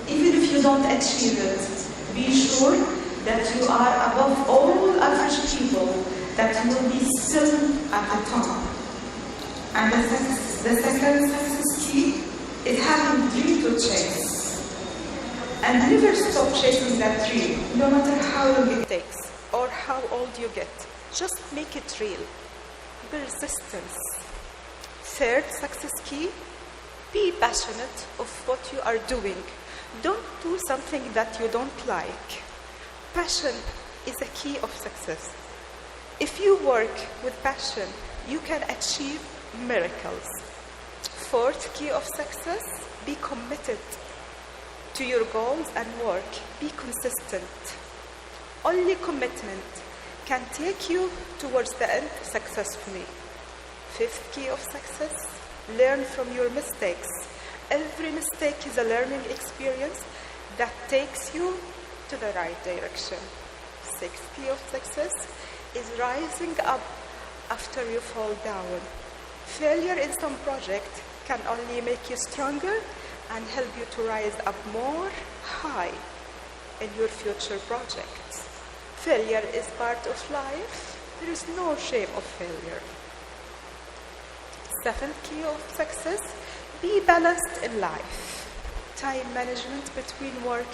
Speaker 9: even if you don't achieve it, be sure that you are above all average people, that you will be still at the top. And the second success key is having a dream to chase. And never stop chasing that dream, no matter how long it takes or how old you get. Just make it real. Persistence. Third success key, be passionate of what you are doing. Don't do something that you don't like. Passion is a key of success. If you work with passion, you can achieve miracles. Fourth key of success, be committed to your goals and work. Be consistent. Only commitment can take you towards the end successfully. Fifth key of success, learn from your mistakes. Every mistake is a learning experience that takes you to the right direction.
Speaker 10: Sixth key of success is rising up after you fall down. Failure in some project can only make you stronger and help you to rise up more high in your future projects. Failure is part of life. There is no shame of failure. Seventh key of success, be balanced in life. Time management between work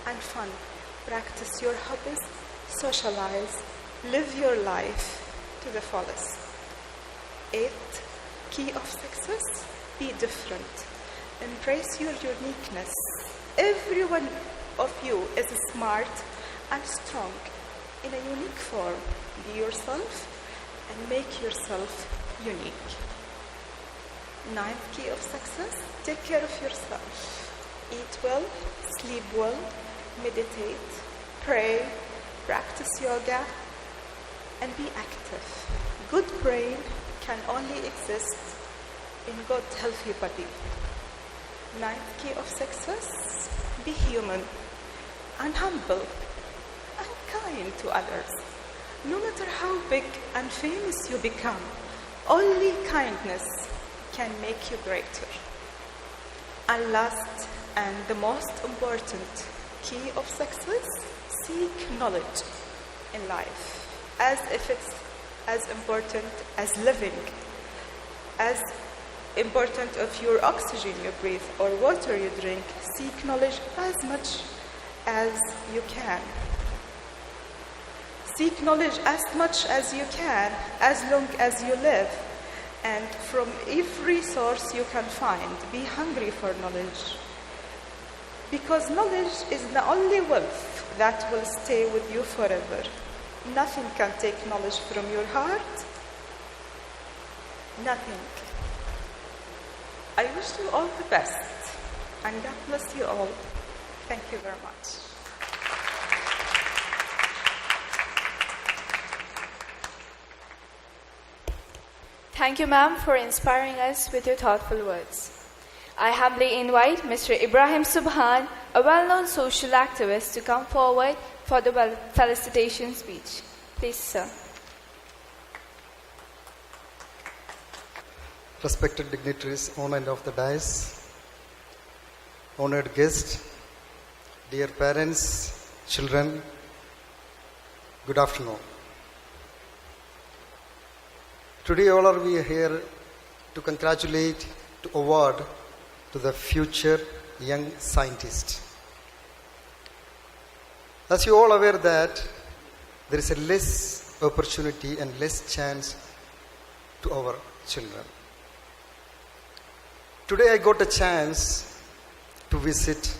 Speaker 10: and fun. Practice your hobbies, socialize, live your life to the fullest. Eighth key of success, be different. Embrace your uniqueness. Every one of you is smart and strong in a unique form. Be yourself and make yourself unique. Ninth key of success, take care of yourself. Eat well, sleep well, meditate, pray, practice yoga, and be active. Good brain can only exist in good, healthy body. Ninth key of success, be human and humble and kind to others. No matter how big and famous you become, only kindness can make you greater. And last and the most important key of success, seek knowledge in life, as if it's as important as living, as important of your oxygen you breathe or water you drink. Seek knowledge as much as you can. Seek knowledge as much as you can, as long as you live. And from every source you can find, be hungry for knowledge. Because knowledge is the only wealth that will stay with you forever. Nothing can take knowledge from your heart. Nothing. I wish you all the best, and God bless you all. Thank you very much.
Speaker 2: Thank you, ma'am, for inspiring us with your thoughtful words. I humbly invite Mr. Ibrahim Subhan, a well-known social activist, to come forward for the felicitation speech. Please, sir.
Speaker 7: Respected dignitaries on and off the dais, honored guests, dear parents, children, good afternoon. Today all are we here to congratulate, to award to the future young scientist. As you all aware that there is a less opportunity and less chance to our children. Today I got a chance to visit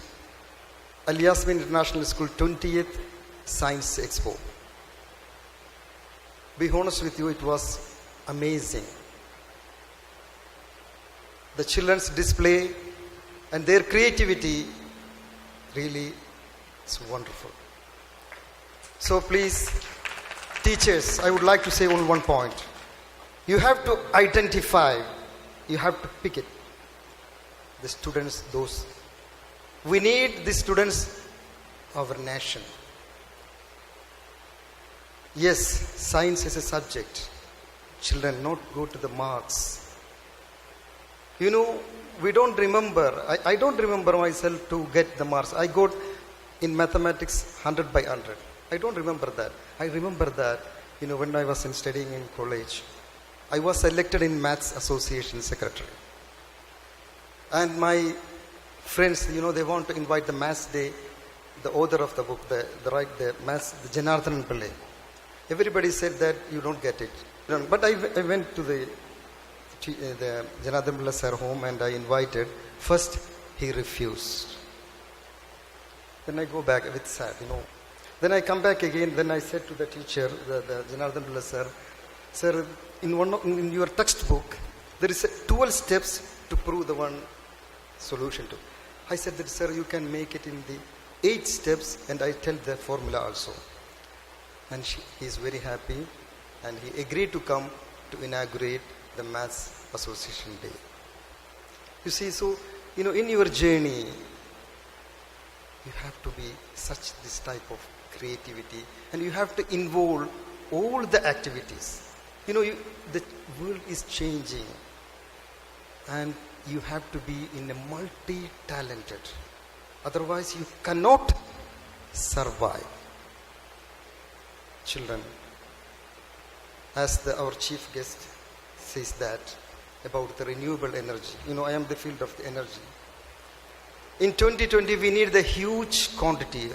Speaker 7: Al Yasmin International School 20th Science Expo. Be honest with you, it was amazing. The children's display and their creativity really is wonderful. So please, teachers, I would like to say only one point. You have to identify, you have to pick it. The students, those. We need the students of our nation. Yes, science is a subject. Children not go to the marks. You know, we don't remember. I don't remember myself to get the marks. I got in mathematics 100 by 100. I don't remember that. I remember that, you know, when I was studying in college, I was elected in Maths Association Secretary. And my friends, you know, they want to invite the Maths Day, the author of the book, the Maths, the Janardhan Pillai. Everybody said that you don't get it. But I went to the Janardhan Pillai sir home and I invited. First, he refused. Then I go back with sad, you know. Then I come back again. Then I said to the teacher, the Janardhan Pillai sir, in your textbook, there is 12 steps to prove the one solution to. I said that, sir, you can make it in the 8 steps, and I tell the formula also. And he is very happy, and he agreed to come to inaugurate the Maths Association Day. You see, so, in your journey, you have to be this type of creativity, and you have to involve all the activities. You know, the world is changing, and you have to be in a multi-talented. Otherwise, you cannot survive. Children, as our chief guest says that about the renewable energy. You know, I am the field of the energy. In 2020, we need the huge quantity.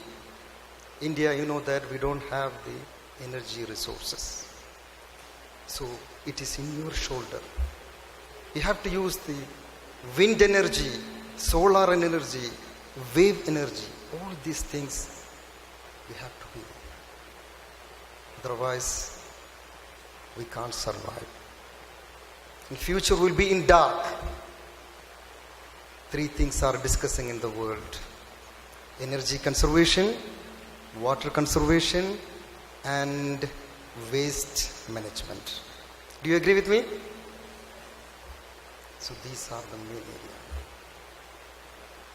Speaker 7: India, you know that we don't have the energy resources. So it is in your shoulder. You have to use the wind energy, solar energy, wave energy. All these things we have to be. Otherwise, we can't survive. In future, we'll be in dark. 3 things are discussing in the world: energy conservation, water conservation, and waste management. Do you agree with me? So these are the main areas.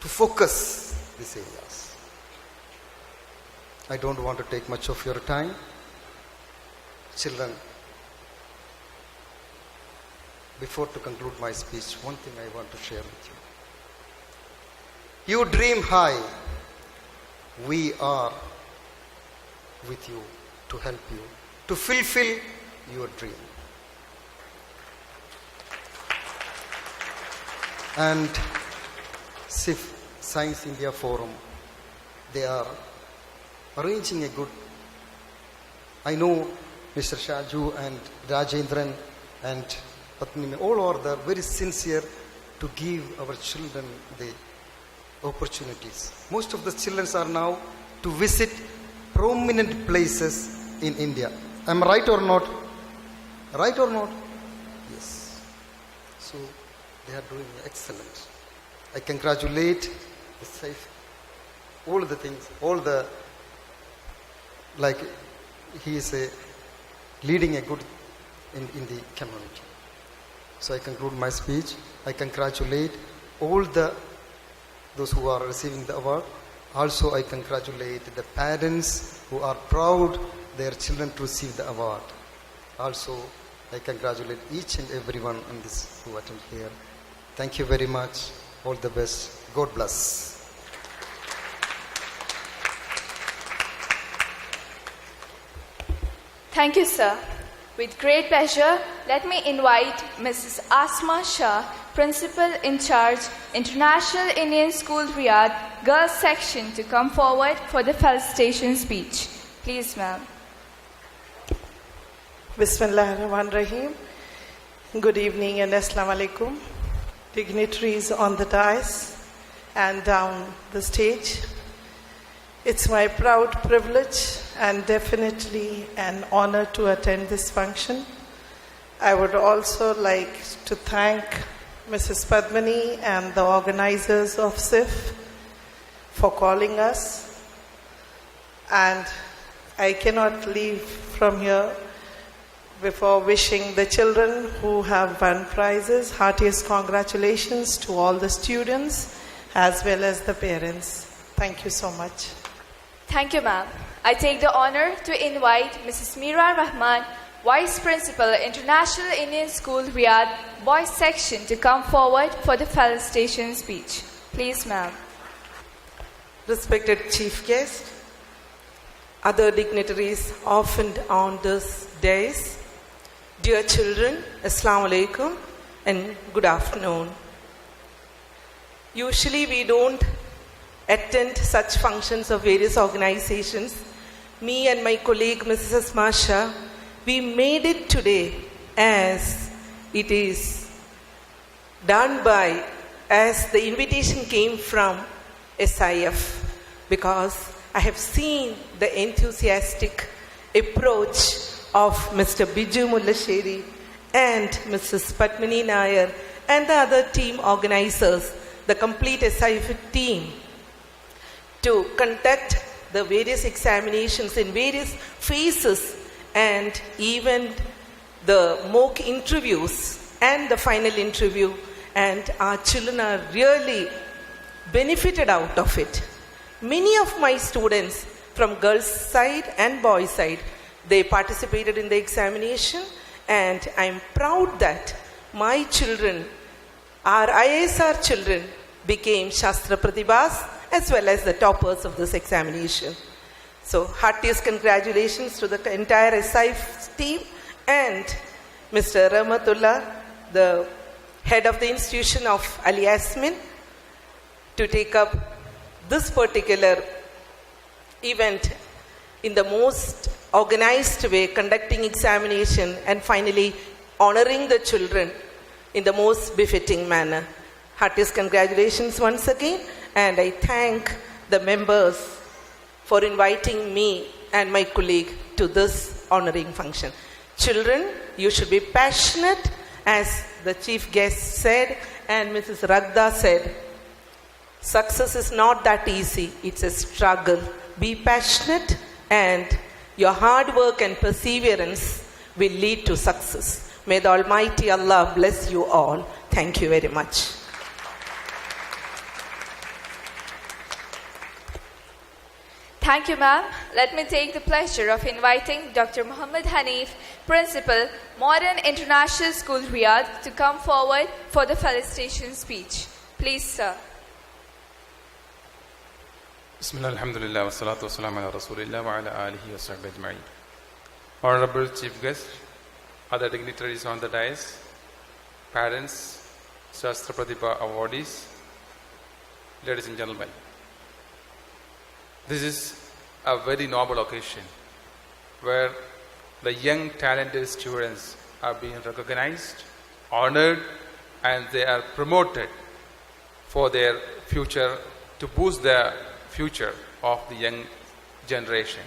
Speaker 7: To focus these areas. I don't want to take much of your time. Children, before to conclude my speech, one thing I want to share with you. You dream high. We are with you to help you to fulfill your dream. And SIF, Science India Forum, they are arranging a good. I know Mr. Shaju and Rajendran and Patni, all are there very sincere to give our children the opportunities. Most of the children are now to visit prominent places in India. Am I right or not? Right or not? Yes. So they are doing excellent. I congratulate the SIF, all the things, all the, like he is leading a good in the community. So I conclude my speech. I congratulate all those who are receiving the award. Also, I congratulate the parents who are proud their children to receive the award. Also, I congratulate each and everyone on this who attend here. Thank you very much. All the best. God bless.
Speaker 2: Thank you, sir. With great pleasure, let me invite Mrs. Asma Shah, Principal in Charge, International Indian School, Riyadh, Girls Section, to come forward for the felicitation speech. Please, ma'am.
Speaker 10: Bismillahirrahmanirrahim. Good evening and Assalamu alaikum. Dignitaries on the dais and down the stage. It's my proud privilege and definitely an honor to attend this function. I would also like to thank Mrs. Padmani and the organizers of SIF for calling us. And I cannot leave from here before wishing the children who have won prizes heartiest congratulations to all the students as well as the parents. Thank you so much.
Speaker 2: Thank you, ma'am. I take the honor to invite Mrs. Meera Rahman, Vice Principal, International Indian School, Riyadh, Boys Section, to come forward for the felicitation speech. Please, ma'am.
Speaker 11: Respected Chief Guest, other dignitaries often on this days, dear children, Assalamu alaikum and good afternoon. Usually we don't attend such functions of various organizations. Me and my colleague Mrs. Asma Shah, we made it today as it is done by, as the invitation came from SIF, because I have seen the enthusiastic approach of Mr. Biju Mullasheri and Mrs. Padmani Nair and the other team organizers, the complete SIF team, to conduct the various examinations in various phases and even the mock interviews and the final interview, and our children are really benefited out of it. Many of my students from girls' side and boys' side. They participated in the examination, and I'm proud that my children, our ISR children, became Shastra Pratibhas as well as the toppers of this examination. So, heartiest congratulations to the entire SIF team and Mr. Rahmatullah, the head of the institution of Al Yasmin, to take up this particular event in the most organized way, conducting examination and finally honoring the children in the most befitting manner. Heartiest congratulations once again, and I thank the members for inviting me and my colleague to this honoring function. Children, you should be passionate, as the chief guest said and Mrs. Ragda said. Success is not that easy, it's a struggle. Be passionate, and your hard work and perseverance will lead to success. May the Almighty Allah bless you all. Thank you very much.
Speaker 2: Thank you, ma'am. Let me take the pleasure of inviting Dr. Muhammad Hanif, Principal, Modern International School, Riyadh, to come forward for the felicitation speech. Please, sir.
Speaker 12: Bismillah, alhamdulillah, wa salatu wa salam ala rasulillah wa ala alihi wa sahbihi ajma'in. Honorable Chief Guest, other dignitaries on the dais, parents, Shastra Pratibha-Awardees, ladies and gentlemen. This is a very noble occasion where the young talented students are being recognized, honored, and they are promoted for their future, to boost the future of the young generation.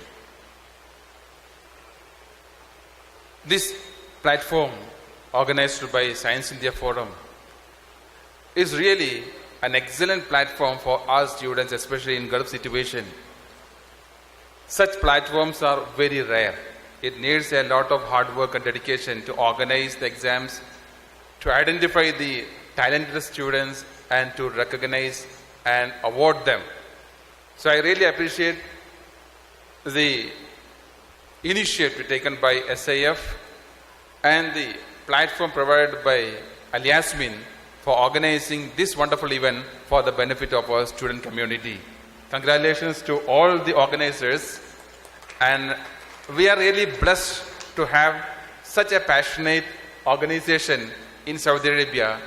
Speaker 12: This platform organized by Science India Forum is really an excellent platform for our students, especially in Gulf situation. Such platforms are very rare. It needs a lot of hard work and dedication to organize the exams, to identify the talented students, and to recognize and award them. So I really appreciate the initiative taken by SIF and the platform provided by Al Yasmin for organizing this wonderful event for the benefit of our student community. Congratulations to all the organizers, and we are really blessed to have such a passionate organization in Saudi Arabia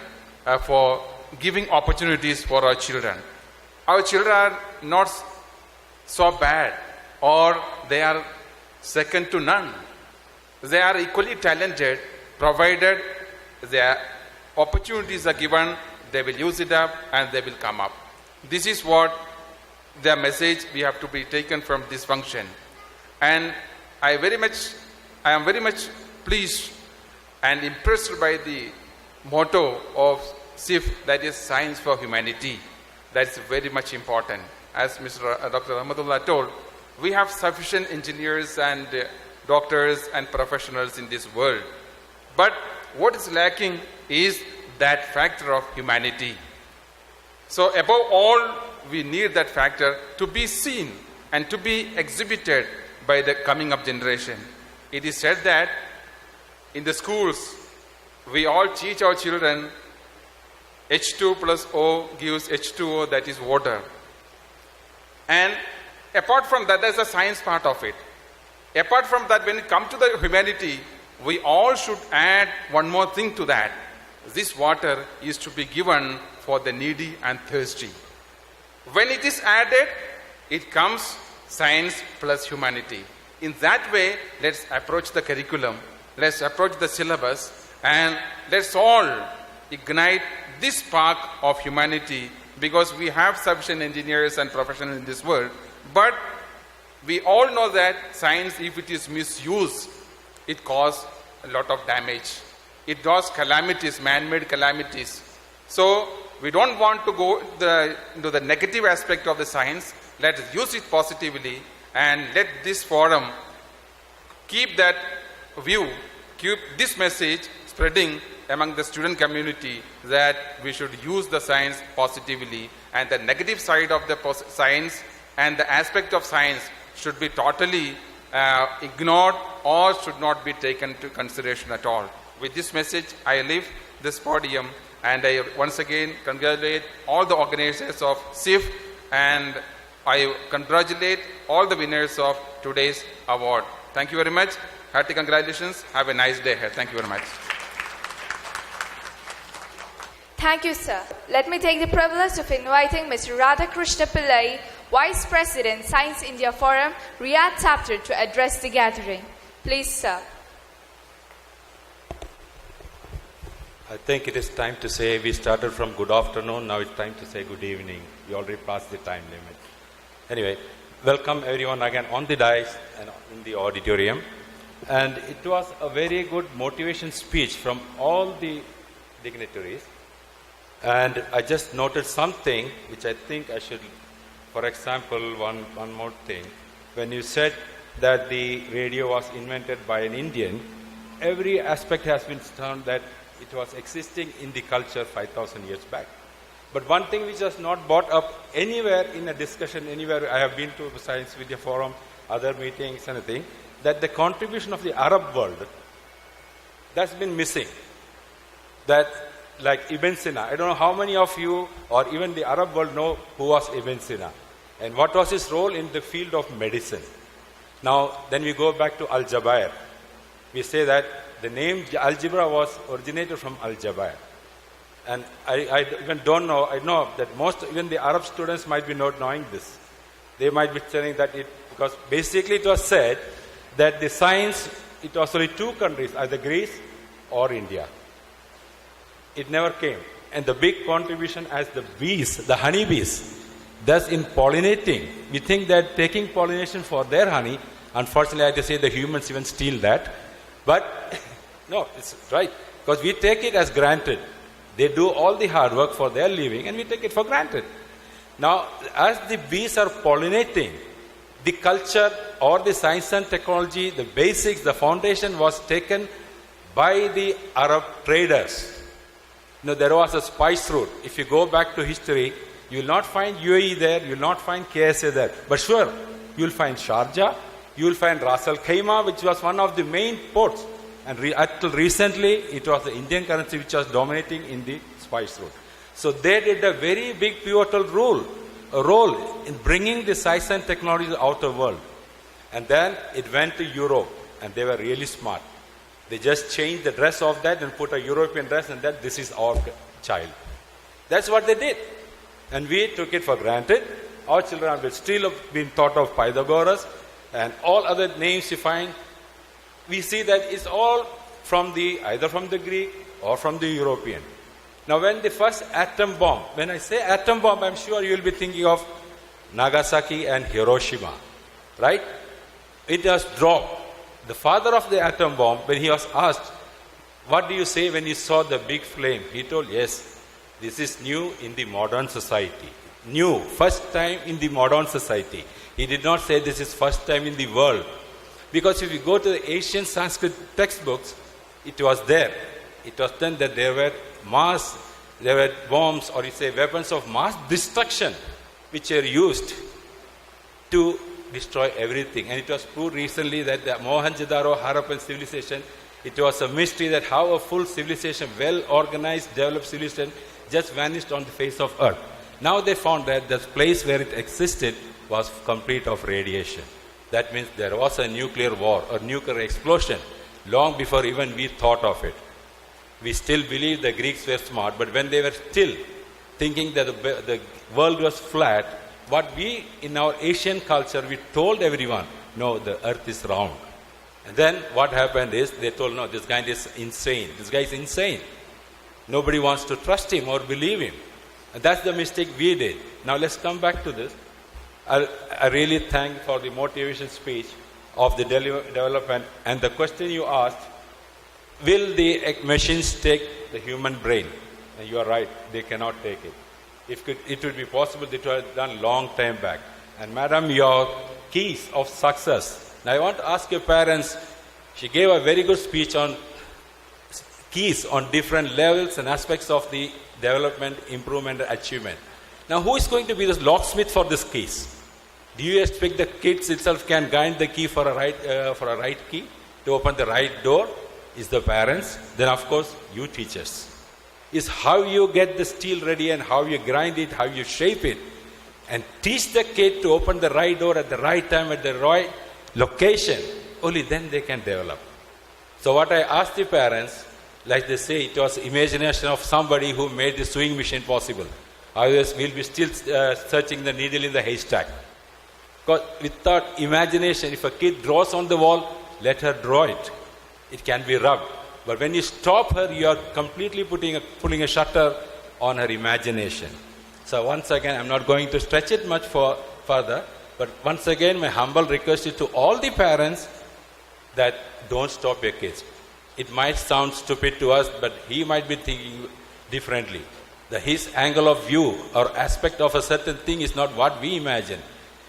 Speaker 12: for giving opportunities for our children. Our children are not so bad, or they are second to none. They are equally talented, provided their opportunities are given, they will use it up and they will come up. This is what the message we have to be taken from this function. And I am very much pleased and impressed by the motto of SIF, that is Science for Humanity. That's very much important. As Dr. Rahmatullah told, we have sufficient engineers and doctors and professionals in this world. But what is lacking is that factor of humanity. So above all, we need that factor to be seen and to be exhibited by the coming up generation. It is said that in the schools, we all teach our children H2 plus O gives H2O, that is water. And apart from that, there's a science part of it. Apart from that, when it comes to the humanity, we all should add one more thing to that. This water is to be given for the needy and thirsty. When it is added, it comes science plus humanity. In that way, let's approach the curriculum, let's approach the syllabus, and let's all ignite this spark of humanity, because we have sufficient engineers and professionals in this world. But we all know that science, if it is misused, it causes a lot of damage. It does calamities, man-made calamities. So we don't want to go into the negative aspect of the science. Let us use it positively, and let this forum keep that view, keep this message spreading among the student community, that we should use the science positively, and the negative side of the science and the aspect of science should be totally ignored or should not be taken to consideration at all. With this message, I leave this podium, and I once again congratulate all the organizers of SIF, and I congratulate all the winners of today's award. Thank you very much. Hearty congratulations. Have a nice day ahead. Thank you very much.
Speaker 2: Thank you, sir. Let me take the privilege of inviting Mr. Radhakrishna Pillai, Vice President, Science India Forum, Riyadh Chapter, to address the gathering. Please, sir.
Speaker 13: I think it is time to say we started from good afternoon, now it's time to say good evening. We already passed the time limit. Anyway, welcome everyone again on the dais and in the auditorium. And it was a very good motivation speech from all the dignitaries. And I just noted something which I think I should, for example, one more thing. When you said that the radio was invented by an Indian, every aspect has been shown that it was existing in the culture 5,000 years back. But one thing which was not brought up anywhere in a discussion, anywhere I have been to the Science Media Forum, other meetings, anything, that the contribution of the Arab world, that's been missing. That, like Ibn Sina, I don't know how many of you or even the Arab world know who was Ibn Sina and what was his role in the field of medicine. Now, then we go back to Al-Jabair. We say that the name algebra was originated from Al-Jabair. And I even don't know, I know that most, even the Arab students might be not knowing this. They might be telling that because basically it was said that the science, it was only two countries, either Greece or India. It never came. And the big contribution as the bees, the honeybees, thus in pollinating, we think that taking pollination for their honey, unfortunately I have to say the humans even steal that. But no, it's right. Because we take it as granted. They do all the hard work for their living and we take it for granted. Now, as the bees are pollinating, the culture or the science and technology, the basics, the foundation was taken by the Arab traders. There was a spice route. If you go back to history, you will not find UAE there, you will not find KSA there. But sure, you will find Sharjah, you will find Ras Al Khaimah, which was one of the main ports. And until recently, it was the Indian currency which was dominating in the spice route. So they did a very big pivotal role in bringing the science and technology to the outer world. And then it went to Europe, and they were really smart. They just changed the dress of that and put a European dress, and that this is our child. That's what they did. And we took it for granted. Our children have still been taught of Pythagoras and all other names you find. We see that it's all from either from the Greek or from the European. Now when the first atom bomb, when I say atom bomb, I'm sure you will be thinking of Nagasaki and Hiroshima, right? It was dropped. The father of the atom bomb, when he was asked, what do you say when you saw the big flame? He told, yes, this is new in the modern society. New, first time in the modern society. He did not say this is first time in the world. Because if you go to the ancient Sanskrit textbooks, it was there. It was then that there were bombs, or you say weapons of mass destruction, which are used to destroy everything. And it was proved recently that the Mohenjo-daro Harappan civilization, it was a mystery that how a full civilization, well organized, developed civilization, just vanished on the face of earth. Now they found that the place where it existed was complete of radiation. That means there was a nuclear war or nuclear explosion long before even we thought of it. We still believe the Greeks were smart, but when they were still thinking that the world was flat, what we in our Asian culture, we told everyone, no, the earth is round. And then what happened is they told, no, this guy is insane. This guy is insane. Nobody wants to trust him or believe him. And that's the mistake we did. Now let's come back to this. I really thank for the motivation speech of the development. And the question you asked, will the machines take the human brain? And you are right, they cannot take it. If it would be possible, it would have done long time back. And madam, your keys of success. Now I want to ask your parents, she gave a very good speech on keys on different levels and aspects of the development, improvement, and achievement. Now who is going to be the locksmith for this keys? Do you expect the kids itself can guide the key for a right key to open the right door? Is the parents. Then of course you teachers. Is how you get the steel ready and how you grind it, how you shape it, and teach the kid to open the right door at the right time, at the right location. Only then they can develop. So what I asked the parents, like they say, it was imagination of somebody who made the sewing machine possible. Otherwise we'll be still searching the needle in the haystack. Because without imagination, if a kid draws on the wall, let her draw it. It can be rubbed. But when you stop her, you are completely pulling a shutter on her imagination. So once again, I'm not going to stretch it much further, but once again, my humble request is to all the parents that don't stop your kids. It might sound stupid to us, but he might be thinking differently. His angle of view or aspect of a certain thing is not what we imagine.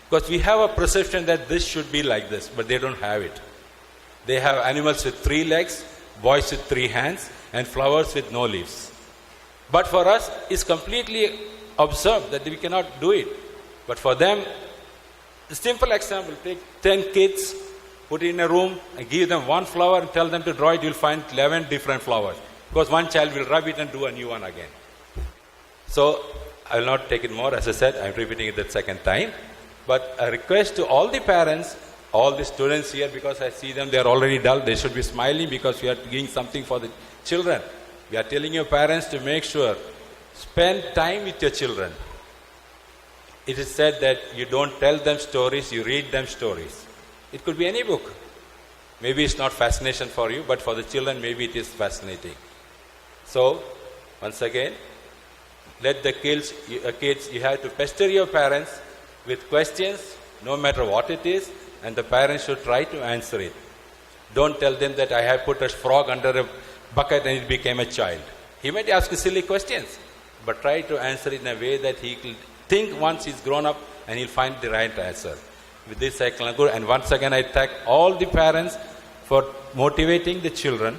Speaker 13: Because we have a perception that this should be like this, but they don't have it. They have animals with 3 legs, boys with 3 hands, and flowers with no leaves. But for us, it's completely absurd that we cannot do it. But for them, a simple example, take 10 kids, put in a room, and give them 1 flower and tell them to draw it, you'll find 11 different flowers. Because one child will rub it and do a new one again. So, I will not take it more. As I said, I'm repeating it the second time. But a request to all the parents, all the students here, because I see them, they are already dull. They should be smiling because we are doing something for the children. We are telling your parents to make sure, spend time with your children. It is said that you don't tell them stories, you read them stories. It could be any book. Maybe it's not fascination for you, but for the children, maybe it is fascinating. So, once again, let the kids, you have to pester your parents with questions, no matter what it is, and the parents should try to answer it. Don't tell them that I have put a frog under a bucket and it became a child. He might ask silly questions, but try to answer it in a way that he will think once he's grown up and he'll find the right answer. With this I conclude, and once again I thank all the parents for motivating the children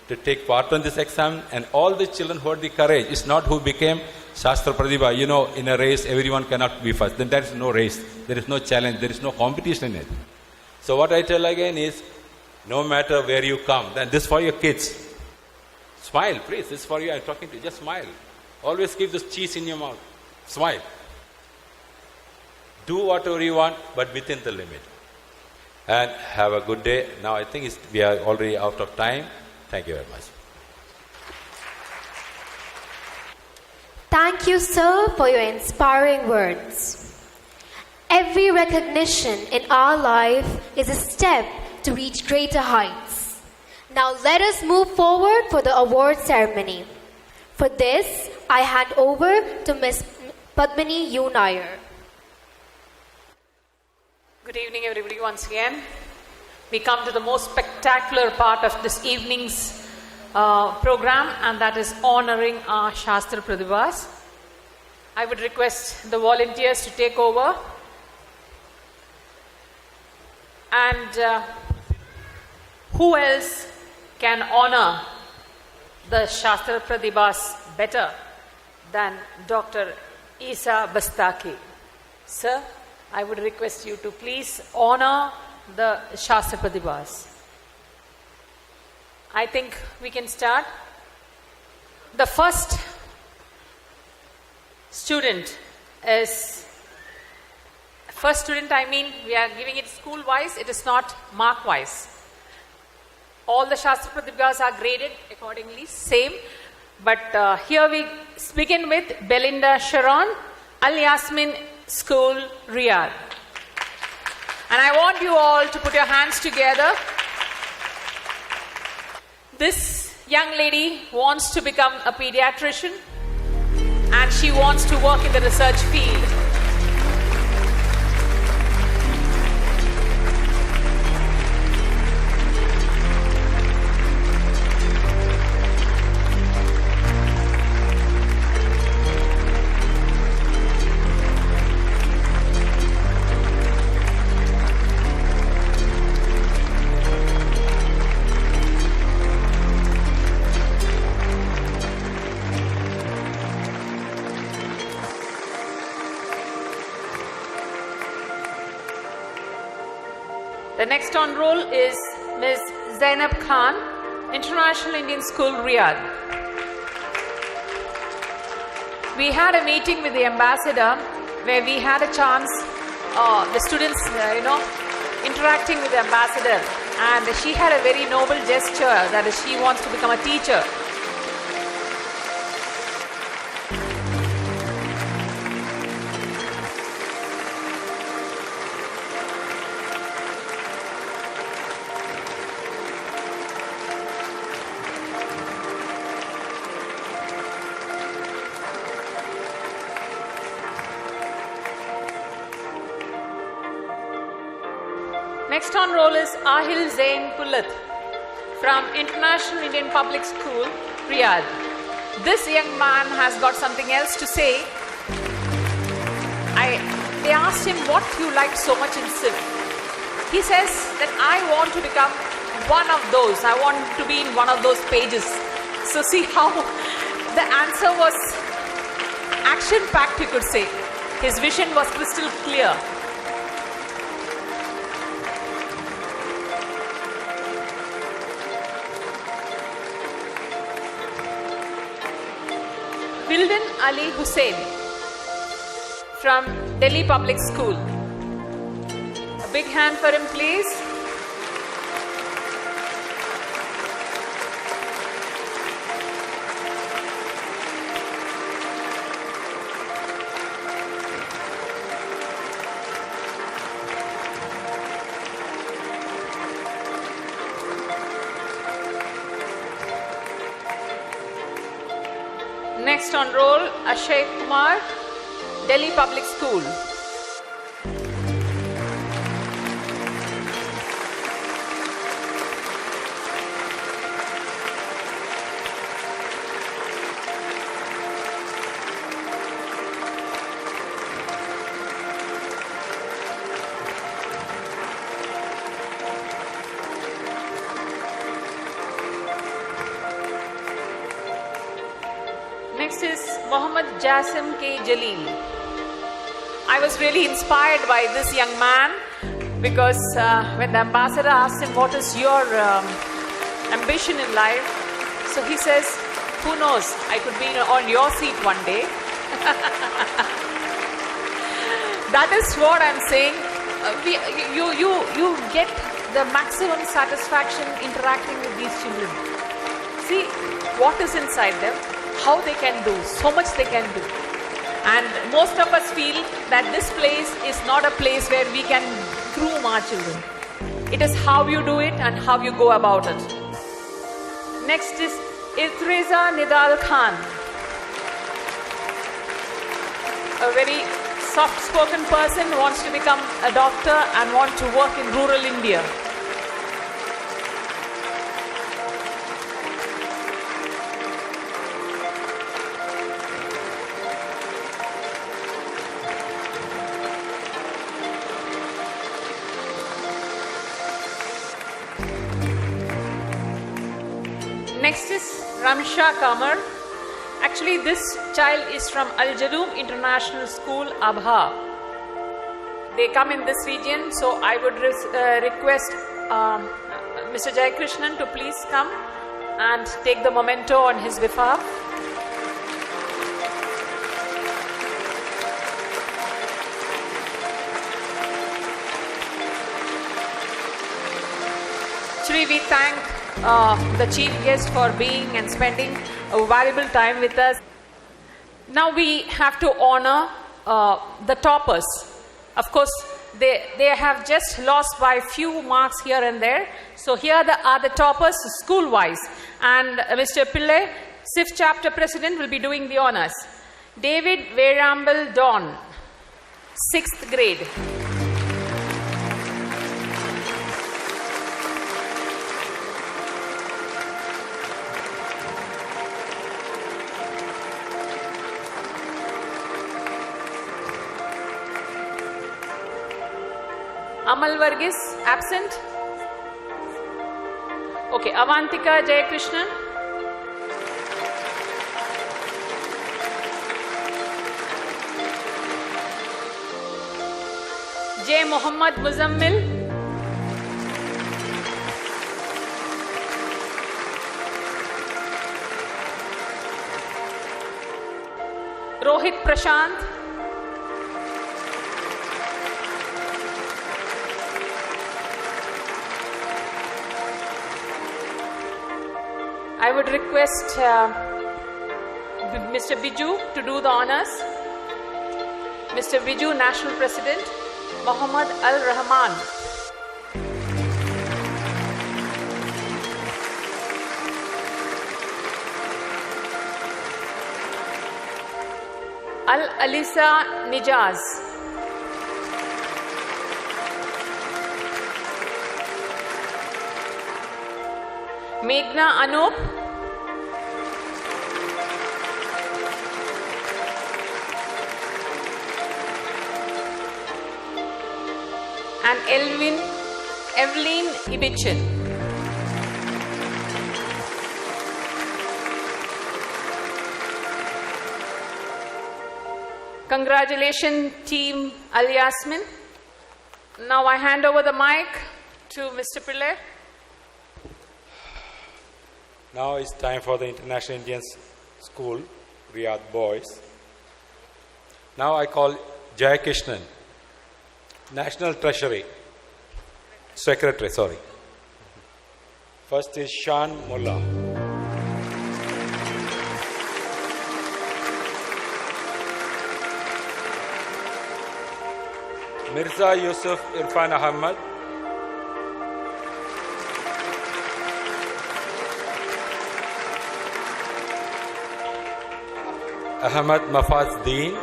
Speaker 13: to take part in this exam, and all the children who had the courage. It's not who became Shastra Pratibha. You know, in a race, everyone cannot be first. Then there is no race. There is no challenge. There is no competition in it. So what I tell again is, no matter where you come, then this is for your kids. Smile, please. This is for you. I'm talking to you. Just smile. Always keep this cheese in your mouth. Smile. Do whatever you want, but within the limit. And have a good day. Now I think we are already out of time. Thank you very much.
Speaker 1: Thank you, sir, for your inspiring words. Every recognition in our life is a step to reach greater heights. Now let us move forward for the award ceremony. For this, I hand over to Ms. Padmini U. Nair.
Speaker 5: Good evening, everybody, once again. We come to the most spectacular part of this evening's program, and that is honoring our Shastra Pratibhas. I would request the volunteers to take over. And who else can honor the Shastra Pratibhas better than Dr. Isa Bastaki? Sir, I would request you to please honor the Shastra Pratibhas. I think we can start. The first student is, we are giving it school-wise, it is not mark-wise. All the Shastra Pratibhas are graded accordingly, same. But here we begin with Belinda Sharon, Al Yasmin School, Riyadh. And I want you all to put your hands together. This young lady wants to become a pediatrician and she wants to work in the research field. The next on roll is Ms. Zainab Khan, International Indian School, Riyadh. We had a meeting with the ambassador where we had a chance, the students, interacting with the ambassador, and she had a very noble gesture that is she wants to become a teacher. Next on roll is Ahil Zain Pullat from International Indian Public School, Riyadh. This young man has got something else to say. They asked him what you liked so much in SIF. He says that I want to become one of those. I want to be in one of those pages. So see how the answer was action-packed, you could say. His vision was crystal clear. Wilden Ali Hussain from Delhi Public School. A big hand for him, please. Next on roll, Ashay Kumar, Delhi Public School. Next is Mohammad Jasim K. Jalil. I was really inspired by this young man because when the ambassador asked him, what is your ambition in life? So he says, who knows, I could be on your seat one day. That is what I'm saying. You get the maximum satisfaction interacting with these children. See what is inside them, how they can do, so much they can do. And most of us feel that this place is not a place where we can groom our children. It is how you do it and how you go about it. Next is Irtreza Nidal Khan. A very soft-spoken person who wants to become a doctor and wants to work in rural India. Next is Ramsha Kamar. Actually, this child is from Al Jaloom International School, Abha. They come in this region, so I would request Mr. Jayakrishnan to please come and take the memento on his behalf. Actually, we thank the chief guest for being and spending a valuable time with us. Now we have to honor the toppers. Of course, they have just lost by few marks here and there. So here are the toppers school-wise. And Mr. Pillai, SIF chapter president, will be doing the honors. David Verambal Dawn, 6th grade. Amal Varghese, absent. Okay, Avantika Jayakrishnan. J. Muhammad Muzammil. Rohit Prashant, I would request Mr. Biju to do the honors. Mr. Biju, National President, Mohammad Al Rahman. Al Alisa Nijaz. Meghna Anup. And Evelyn Ibichin. Congratulations, Team Al Yasmin. Now I hand over the mic to Mr. Pillai.
Speaker 13: Now it's time for the International Indian School, Riyadh Boys. Now I call Jai Krishnan, National Treasury, Secretary, sorry. First is Shan Mullah. Mirza Yusuf Irfan Ahmad. Ahmad Mafazdeen.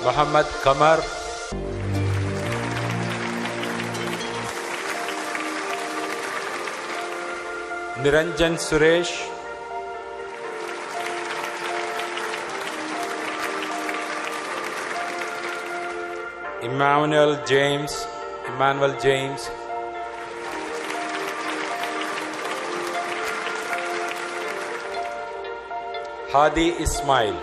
Speaker 13: Muhammad Kamar. Niranjan Suresh. Emmanuel James. Hadi Ismail.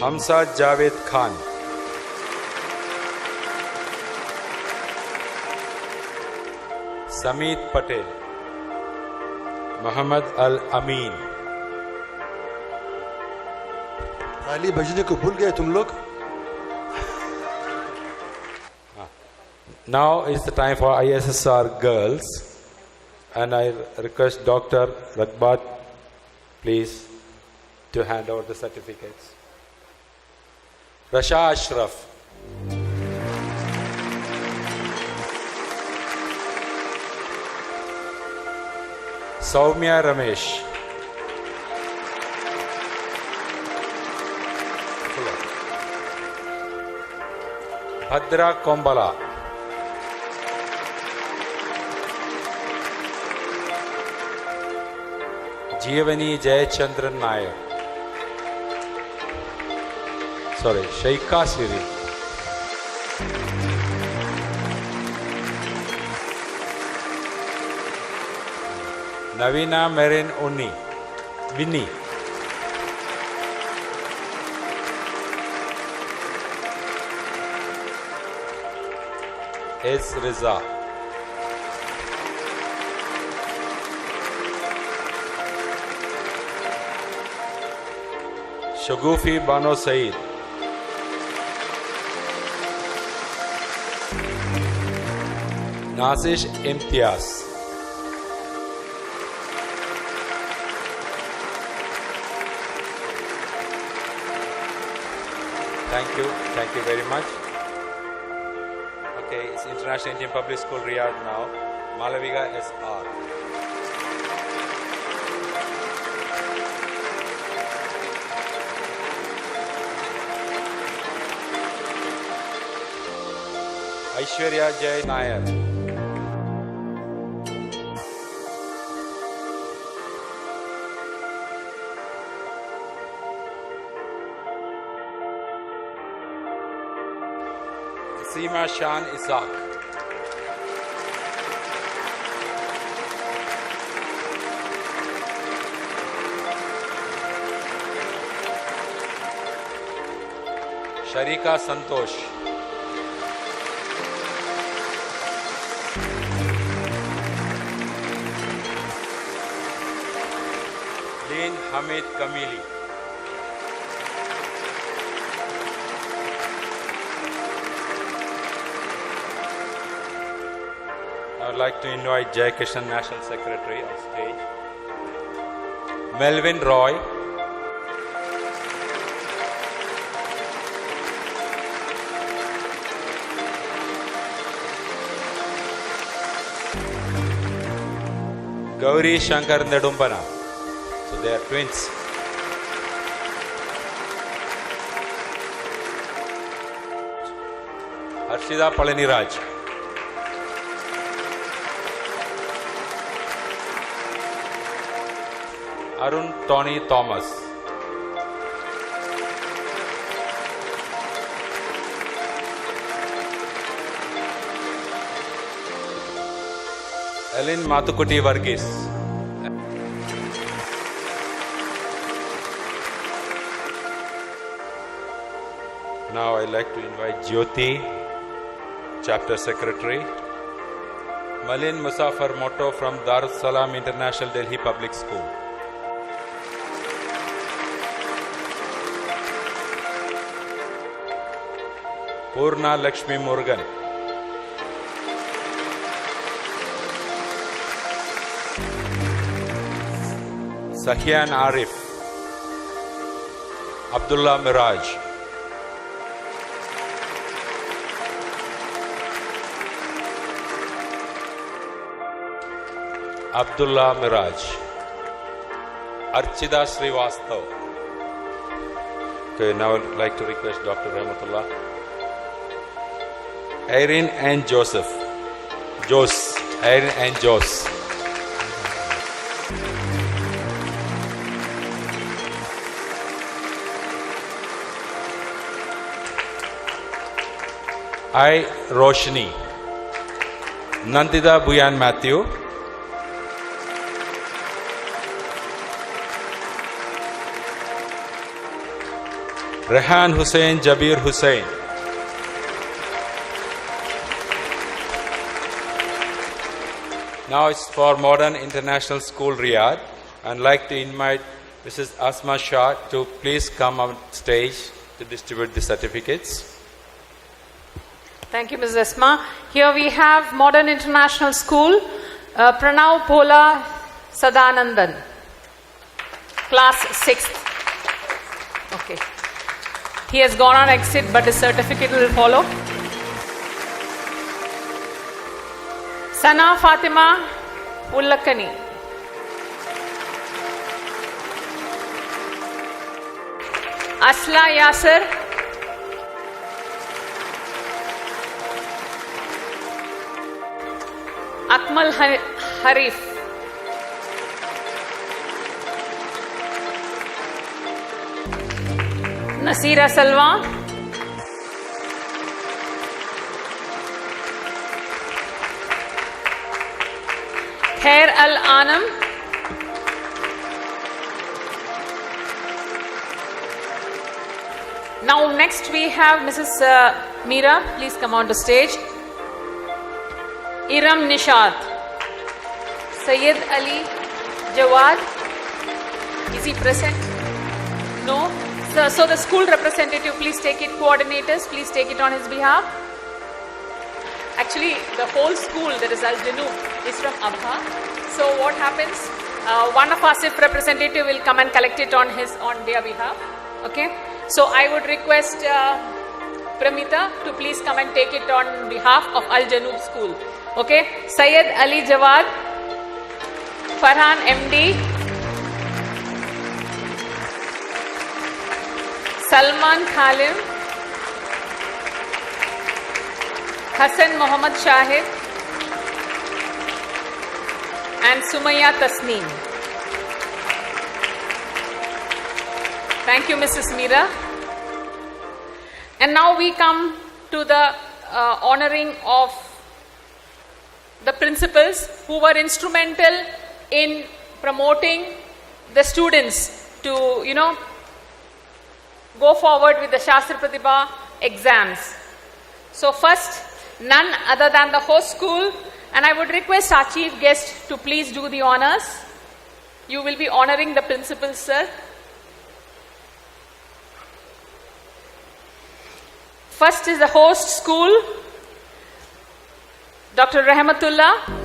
Speaker 13: Hamza Javed Khan. Samit Patel. Muhammad Al Amin.
Speaker 7: ताली बजने को भूल गए तुम लोग?
Speaker 13: Now is the time for ISSR girls, and I request Dr. Ragbat, please, to hand over the certificates. Rasha Ashraf. Soumya Ramesh. Bhadra Kombala. Jeevani Jayachandran Nair. Sorry, Shaika Siri. Navina Merin Uni. Vinny. S. Riza. Shagufi Bano Saeed. Nazish Imtiaz. Thank you very much. Okay, it's International Indian Public School Riyadh now. Malaviga S.R. Aishwarya Jay Nair. Seema Shan Isaac. Sharika Santosh. Lin Hamid Kamili. I would like to invite Jai Kishan, National Secretary, on stage. Melvin Roy. Gauri Shankar Nedumbana. So they are twins. Harshida Palaniraj. Arun Tony Thomas. Ellen Mathukutti Varghese. Now I'd like to invite Jyoti, Chapter Secretary. Malin Musafar Motto from Darus Salam International Delhi Public School. Purna Lakshmi Murugan. Sahian Arif. Abdullah Miraj. Abdullah Miraj. Archida Srivastav. Okay, now I'd like to request Dr. Rahmatullah. Irene and Joseph. Irene and Jos. I. Roshni. Nandita Buyan Matthew. Rehan Hussain Jabir Hussain. Now it's for Modern International School Riyadh. I'd like to invite Mrs. Asma Shah to please come on stage to distribute the certificates.
Speaker 5: Thank you, Ms. Asma. Here we have Modern International School, Pranav Pola Sadanandan, class 6th. Okay. He has gone on exit, but his certificate will follow. Sana Fatima Ullakani. Asla Yasser. Akmal Harif. Nasira Salwa. Khair Al Anam. Now next we have Mrs. Meera. Please come on to stage. Iram Nishad. Sayyid Ali Jawad. Is he present? No. So the school representative, please take it. Coordinators, please take it on his behalf. Actually, the whole school, that is Al-Janoob, is from Abha. So what happens? One of our SIF representative will come and collect it on their behalf. Okay. So I would request Pramita to please come and take it on behalf of Al-Janoob school. Okay. Sayyid Ali Jawad, Farhan MD, Salman Khalim, Hassan Mohammad Shahid, and Sumaya Tasneem. Thank you, Mrs. Meera. And now we come to the honoring of the principals who were instrumental in promoting the students to, go forward with the Shastra Pratibha exams. So first, none other than the host school, and I would request our chief guest to please do the honors. You will be honoring the principal, sir. First is the host school, Dr. Rahmatullah.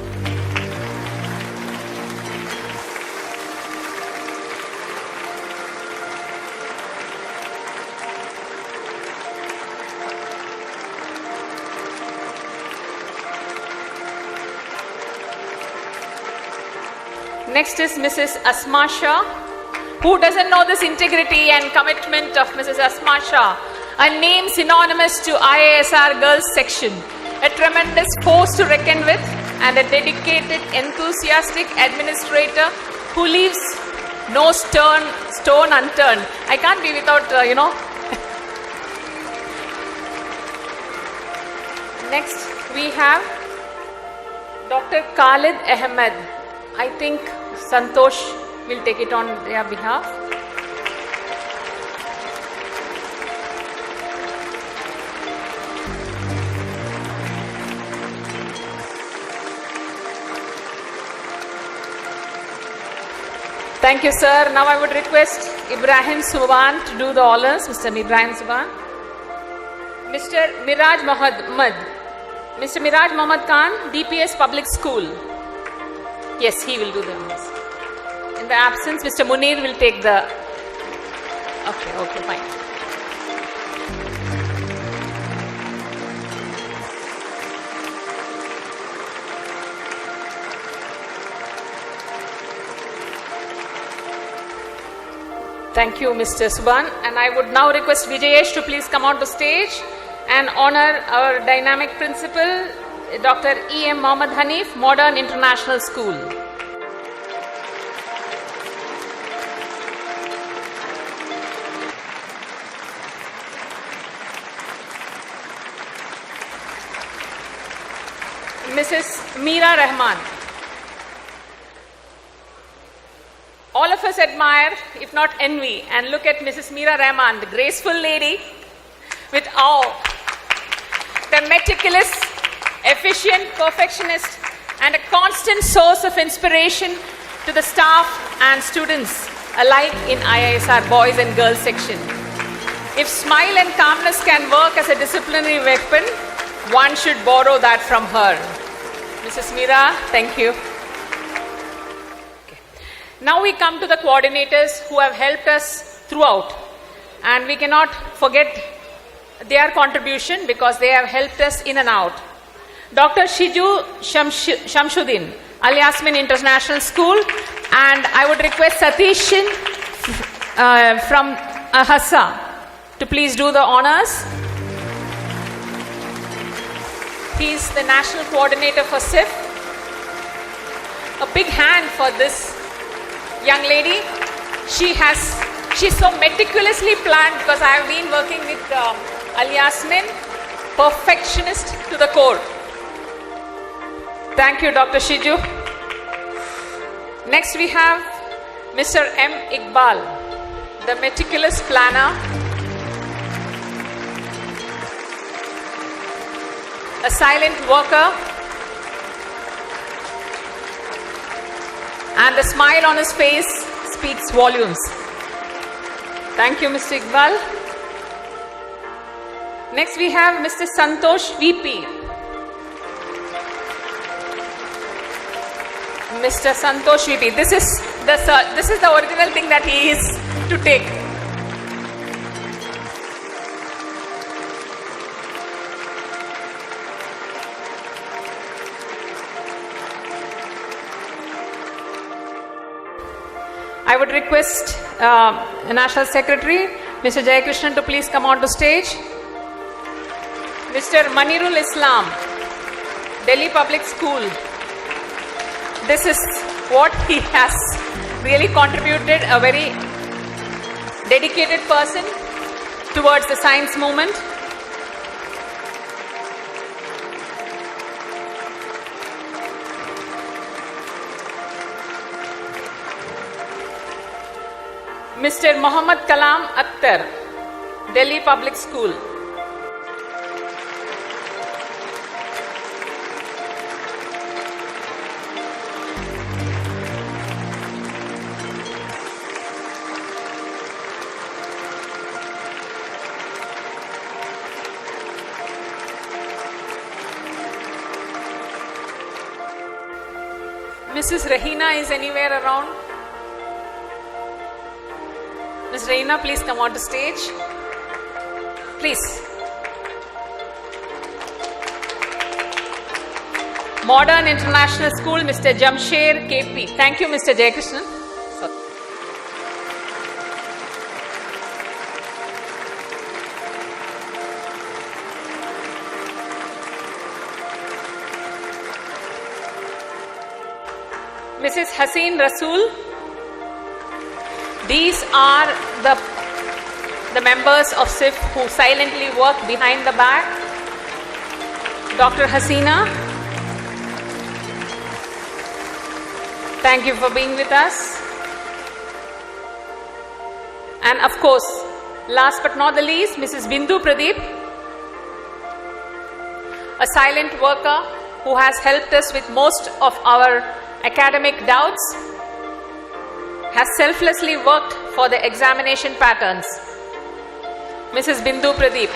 Speaker 5: Next is Mrs. Asma Shah. Who doesn't know this integrity and commitment of Mrs. Asma Shah? A name synonymous to IISR Girls Section. A tremendous force to reckon with and a dedicated, enthusiastic administrator who leaves no stone unturned. I can't be without, Next, we have Dr. Khalid Ahmed. I think Santosh will take it on their behalf. Thank you, sir. Now I would request Ibrahim Subhan to do the honors. Mr. Ibrahim Subhan. Mr. Miraj Muhammad. Mr. Miraj Muhammad Khan, DPS Public School. Yes, he will do the honors. In the absence, Mr. Munir will take the... Okay, fine. Thank you, Mr. Subhan. And I would now request Vijayesh to please come on to stage and honor our dynamic principal, Dr. E.M. Mohammad Hanif, Modern International School. Mrs. Meera Rahman. All of us admire, if not envy, and look at Mrs. Meera Rahman, the graceful lady, with awe. The meticulous, efficient, perfectionist, and a constant source of inspiration to the staff and students alike in IISR Boys and Girls section. If smile and calmness can work as a disciplinary weapon, one should borrow that from her. Mrs. Meera, thank you. Now we come to the coordinators who have helped us throughout, and we cannot forget their contribution because they have helped us in and out. Dr. Shiju Shamshuddin, Al Yasmin International School, and I would request Satishin from Hassa to please do the honors. He is the national coordinator for SIF. A big hand for this young lady. She's so meticulously planned because I have been working with Al Yasmin, perfectionist to the core. Thank you, Dr. Shiju. Next we have Mr. M. Iqbal, the meticulous planner, a silent worker, and the smile on his face speaks volumes. Thank you, Mr. Iqbal. Next we have Mr. Santosh VP. Mr. Santosh VP. This is the original thing that he is to take. I would request the National Secretary, Mr. Jayakrishnan, to please come on to stage. Mr. Manirul Islam, Delhi Public School. This is what he has really contributed, a very dedicated person towards the science movement. Mr. Muhammad Kalam Akhtar, Delhi Public School. Mrs. Rahina is anywhere around? Ms. Rahina, please come on to stage. Please. Modern International School, Mr. Jamsher KP. Thank you, Mr. Jayakrishnan. Mrs. Haseen Rasool. These are the members of SIF who silently work behind the back. Dr. Hasina, thank you for being with us. And of course, last but not the least, Mrs. Bindu Pradeep, a silent worker who has helped us with most of our academic doubts, has selflessly worked for the examination patterns. Mrs. Bindu Pradeep.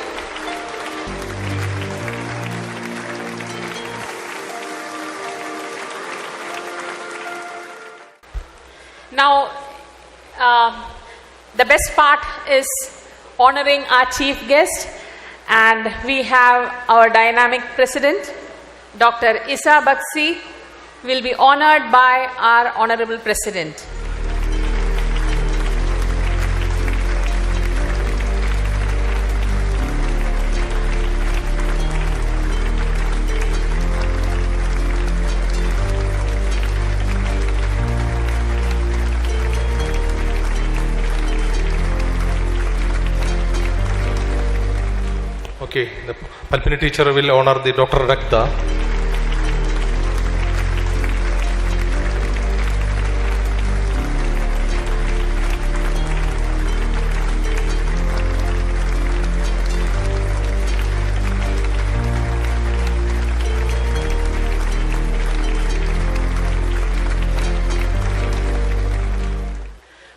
Speaker 5: Now, the best part is honoring our chief guest, and we have our dynamic president, Dr. Isa Bakshi, will be honored by our honorable president.
Speaker 6: Okay, the Palpini teacher will honor the Dr. Rakta.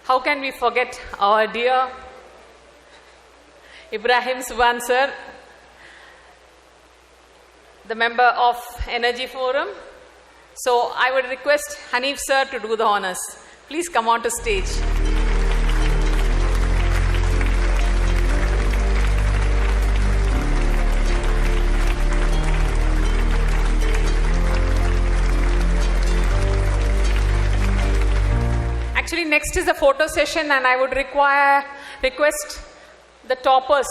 Speaker 5: How can we forget our dear Ibrahim Subhan sir, the member of Energy Forum? So I would request Hanif sir to do the honors. Please come on to stage. Actually, next is a photo session, and I would request the toppers.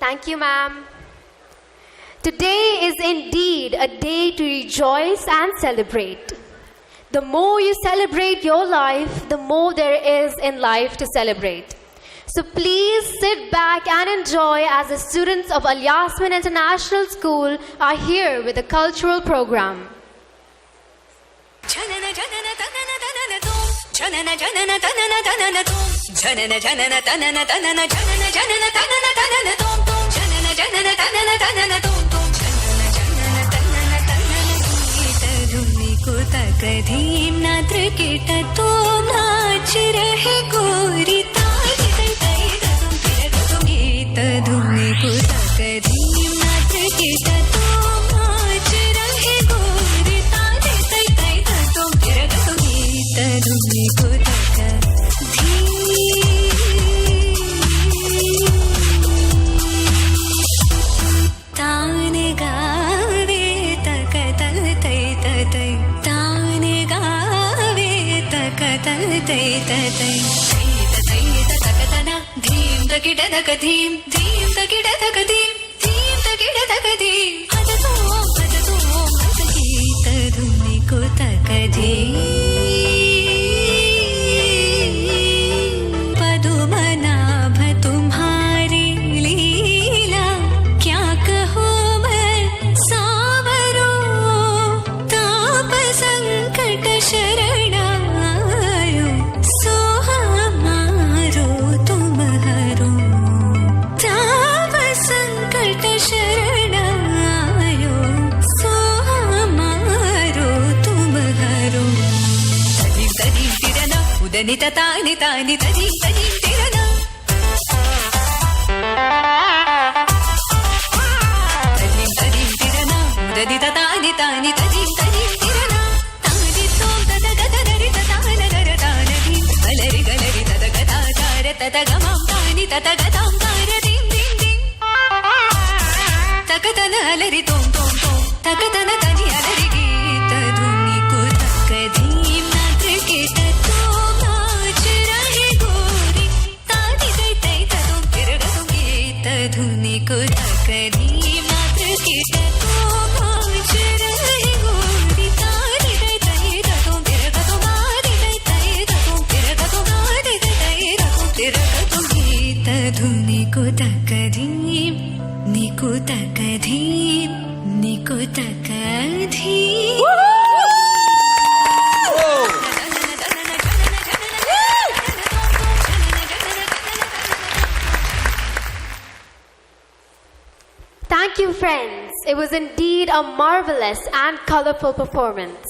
Speaker 1: Thank you, ma'am. Today is indeed a day to rejoice and celebrate. The more you celebrate your life, the more there is in life to celebrate. So please sit back and enjoy as the students of Al Yasmin International School are here with a cultural program.
Speaker 14: Janana janana tanana tanana tum. Janana janana tanana tanana tum. Janana janana tanana tanana janana janana tanana tanana tum tum. Janana janana tanana tanana tum tum. Janana janana tanana tanana tum. Kita dhumi ko takadhim natr kita tum naach rahe gori taaj tai tai tum tirag tum. Kita dhumi ko takadhim natr kita tum naach rahe gori taaj tai tai tum tirag tum. Kita dhumi ko धीम धीम तकिड धीम धीम तकिड धीम अजतो गीत धुनी को तकधी पदुमनाभ तुम्हारी लीला क्या कहो मैं सावरो ताप संकट शरणायो सो हमारो तुम हरो ताप संकट शरणायो सो हमारो तुम हरो तदीम तदीम तिरना उदनि तानि तानि तदीम तदीम तिरना तदीम तदीम तिरना उदनि तानि तानि तदीम तदीम तिरना तानि तोम तद गद नरि तान गर तान दीम गलरि गलरि तद गदा कार तद गमं तानि तद गदां कार दीम दीम दीम तकतन अलरि तोम तोम तोम तकतन तनि अलरि गीत धुनी को तकधीम नात्र कीट तोम नाच रहे गोरी तानि तै तै तोम तिरग तुम गीत धुनी को तकधीम नात्र कीट तोम नाच रहे गोरी तानि तै तै तोम तिरग तुम आदि तै तै तोम तिरग तुम आदि तै तै तोम तिरग तुम गीत धुनी को तकधीम निको तकधीम निको तकधीम
Speaker 1: Thank you, friends. It was indeed a marvelous and colorful performance.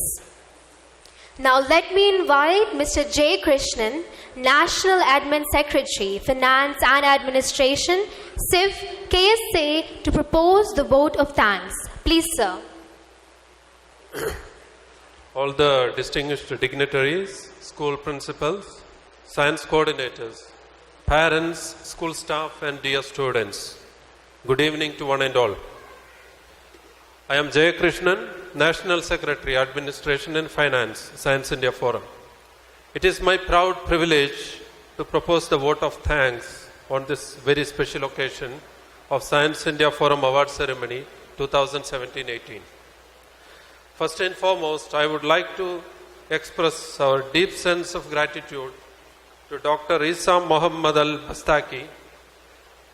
Speaker 1: Now let me invite Mr. J. Krishnan, National Admin Secretary, Finance and Administration, SIF-KSA, to propose the vote of thanks. Please, sir.
Speaker 15: All the distinguished dignitaries, school principals, science coordinators, parents, school staff, and dear students, good evening to one and all. I am Jay Krishnan, National Secretary, Administration and Finance, Science India Forum. It is my proud privilege to propose the vote of thanks on this very special occasion of Science India Forum Award Ceremony 2017-18. First and foremost, I would like to express our deep sense of gratitude to Dr. Isa Mohammad Al-Bastaki,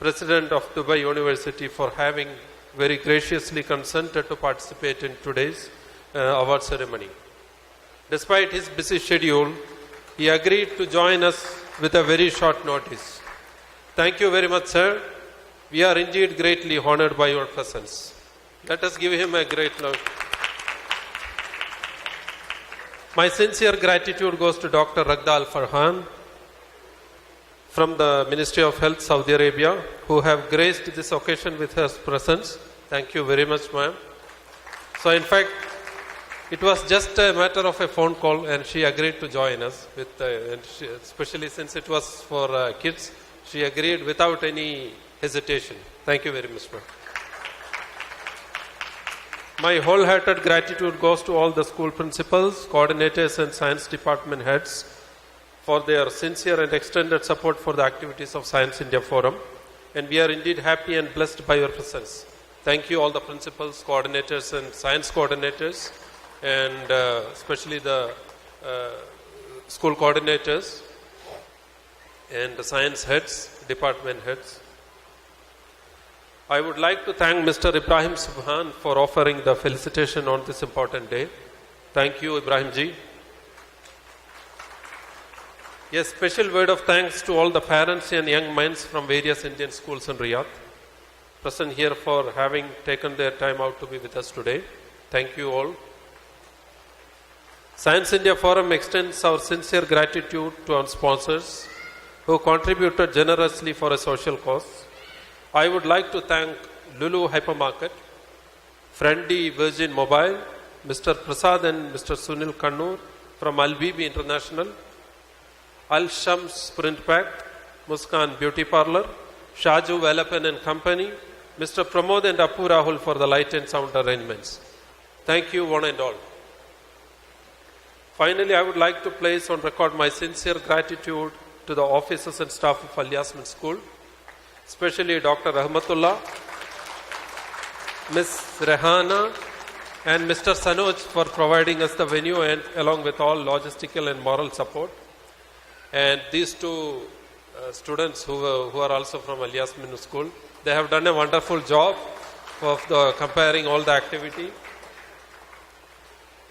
Speaker 15: President of Dubai University, for having very graciously consented to participate in today's award ceremony. Despite his busy schedule, he agreed to join us with a very short notice. Thank you very much, sir. We are indeed greatly honored by your presence. Let us give him a great note. My sincere gratitude goes to Dr. Ragda Al-Farhan from the Ministry of Health, Saudi Arabia, who have graced this occasion with her presence. Thank you very much, ma'am. So in fact, it was just a matter of a phone call and she agreed to join us, especially since it was for kids. She agreed without any hesitation. Thank you very much, ma'am. My wholehearted gratitude goes to all the school principals, coordinators and science department heads for their sincere and extended support for the activities of Science India Forum. and we are indeed happy and blessed by your presence. Thank you all the principals, coordinators and science coordinators, and especially the school coordinators and the science heads, department heads. I would like to thank Mr. Ibrahim Subhan for offering the felicitation on this important day. Thank you, Ibrahim ji. A special word of thanks to all the parents and young minds from various Indian schools in Riyadh, present here for having taken their time out to be with us today. Thank you all. Science India Forum extends our sincere gratitude to our sponsors who contributed generously for a social cause. I would like to thank Lulu Hypermarket, Friendly Virgin Mobile, Mr. Prasad and Mr. Sunil Kannur from Al-Bibi International, Al-Shams Print Pack, Muskan Beauty Parlor, Shaju Velapan and Company, Mr. Pramod and Apu Rahul for the light and sound arrangements. Thank you one and all. Finally, I would like to place on record my sincere gratitude to the officers and staff of Al-Yasmin School, especially Dr. Rahmatullah, Ms. Rehana, and Mr. Sanoj for providing us the venue and along with all logistical and moral support. And these two students who are also from Al-Yasmin School, they have done a wonderful job of comparing all the activity.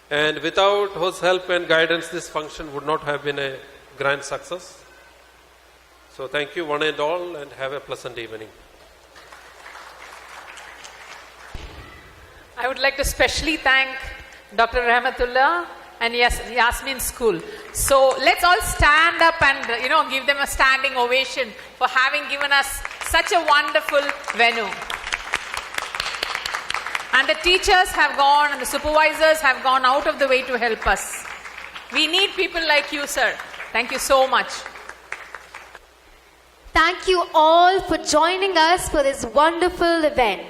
Speaker 15: And without whose help and guidance, this function would not have been a grand success. So thank you one and all, and have a pleasant evening.
Speaker 5: I would like to specially thank Dr. Rahmatullah and Yasmin School. So let's all stand up and give them a standing ovation for having given us such a wonderful venue. And the teachers have gone and the supervisors have gone out of the way to help us. We need people like you, sir. Thank you so much.
Speaker 1: Thank you all for joining us for this wonderful event.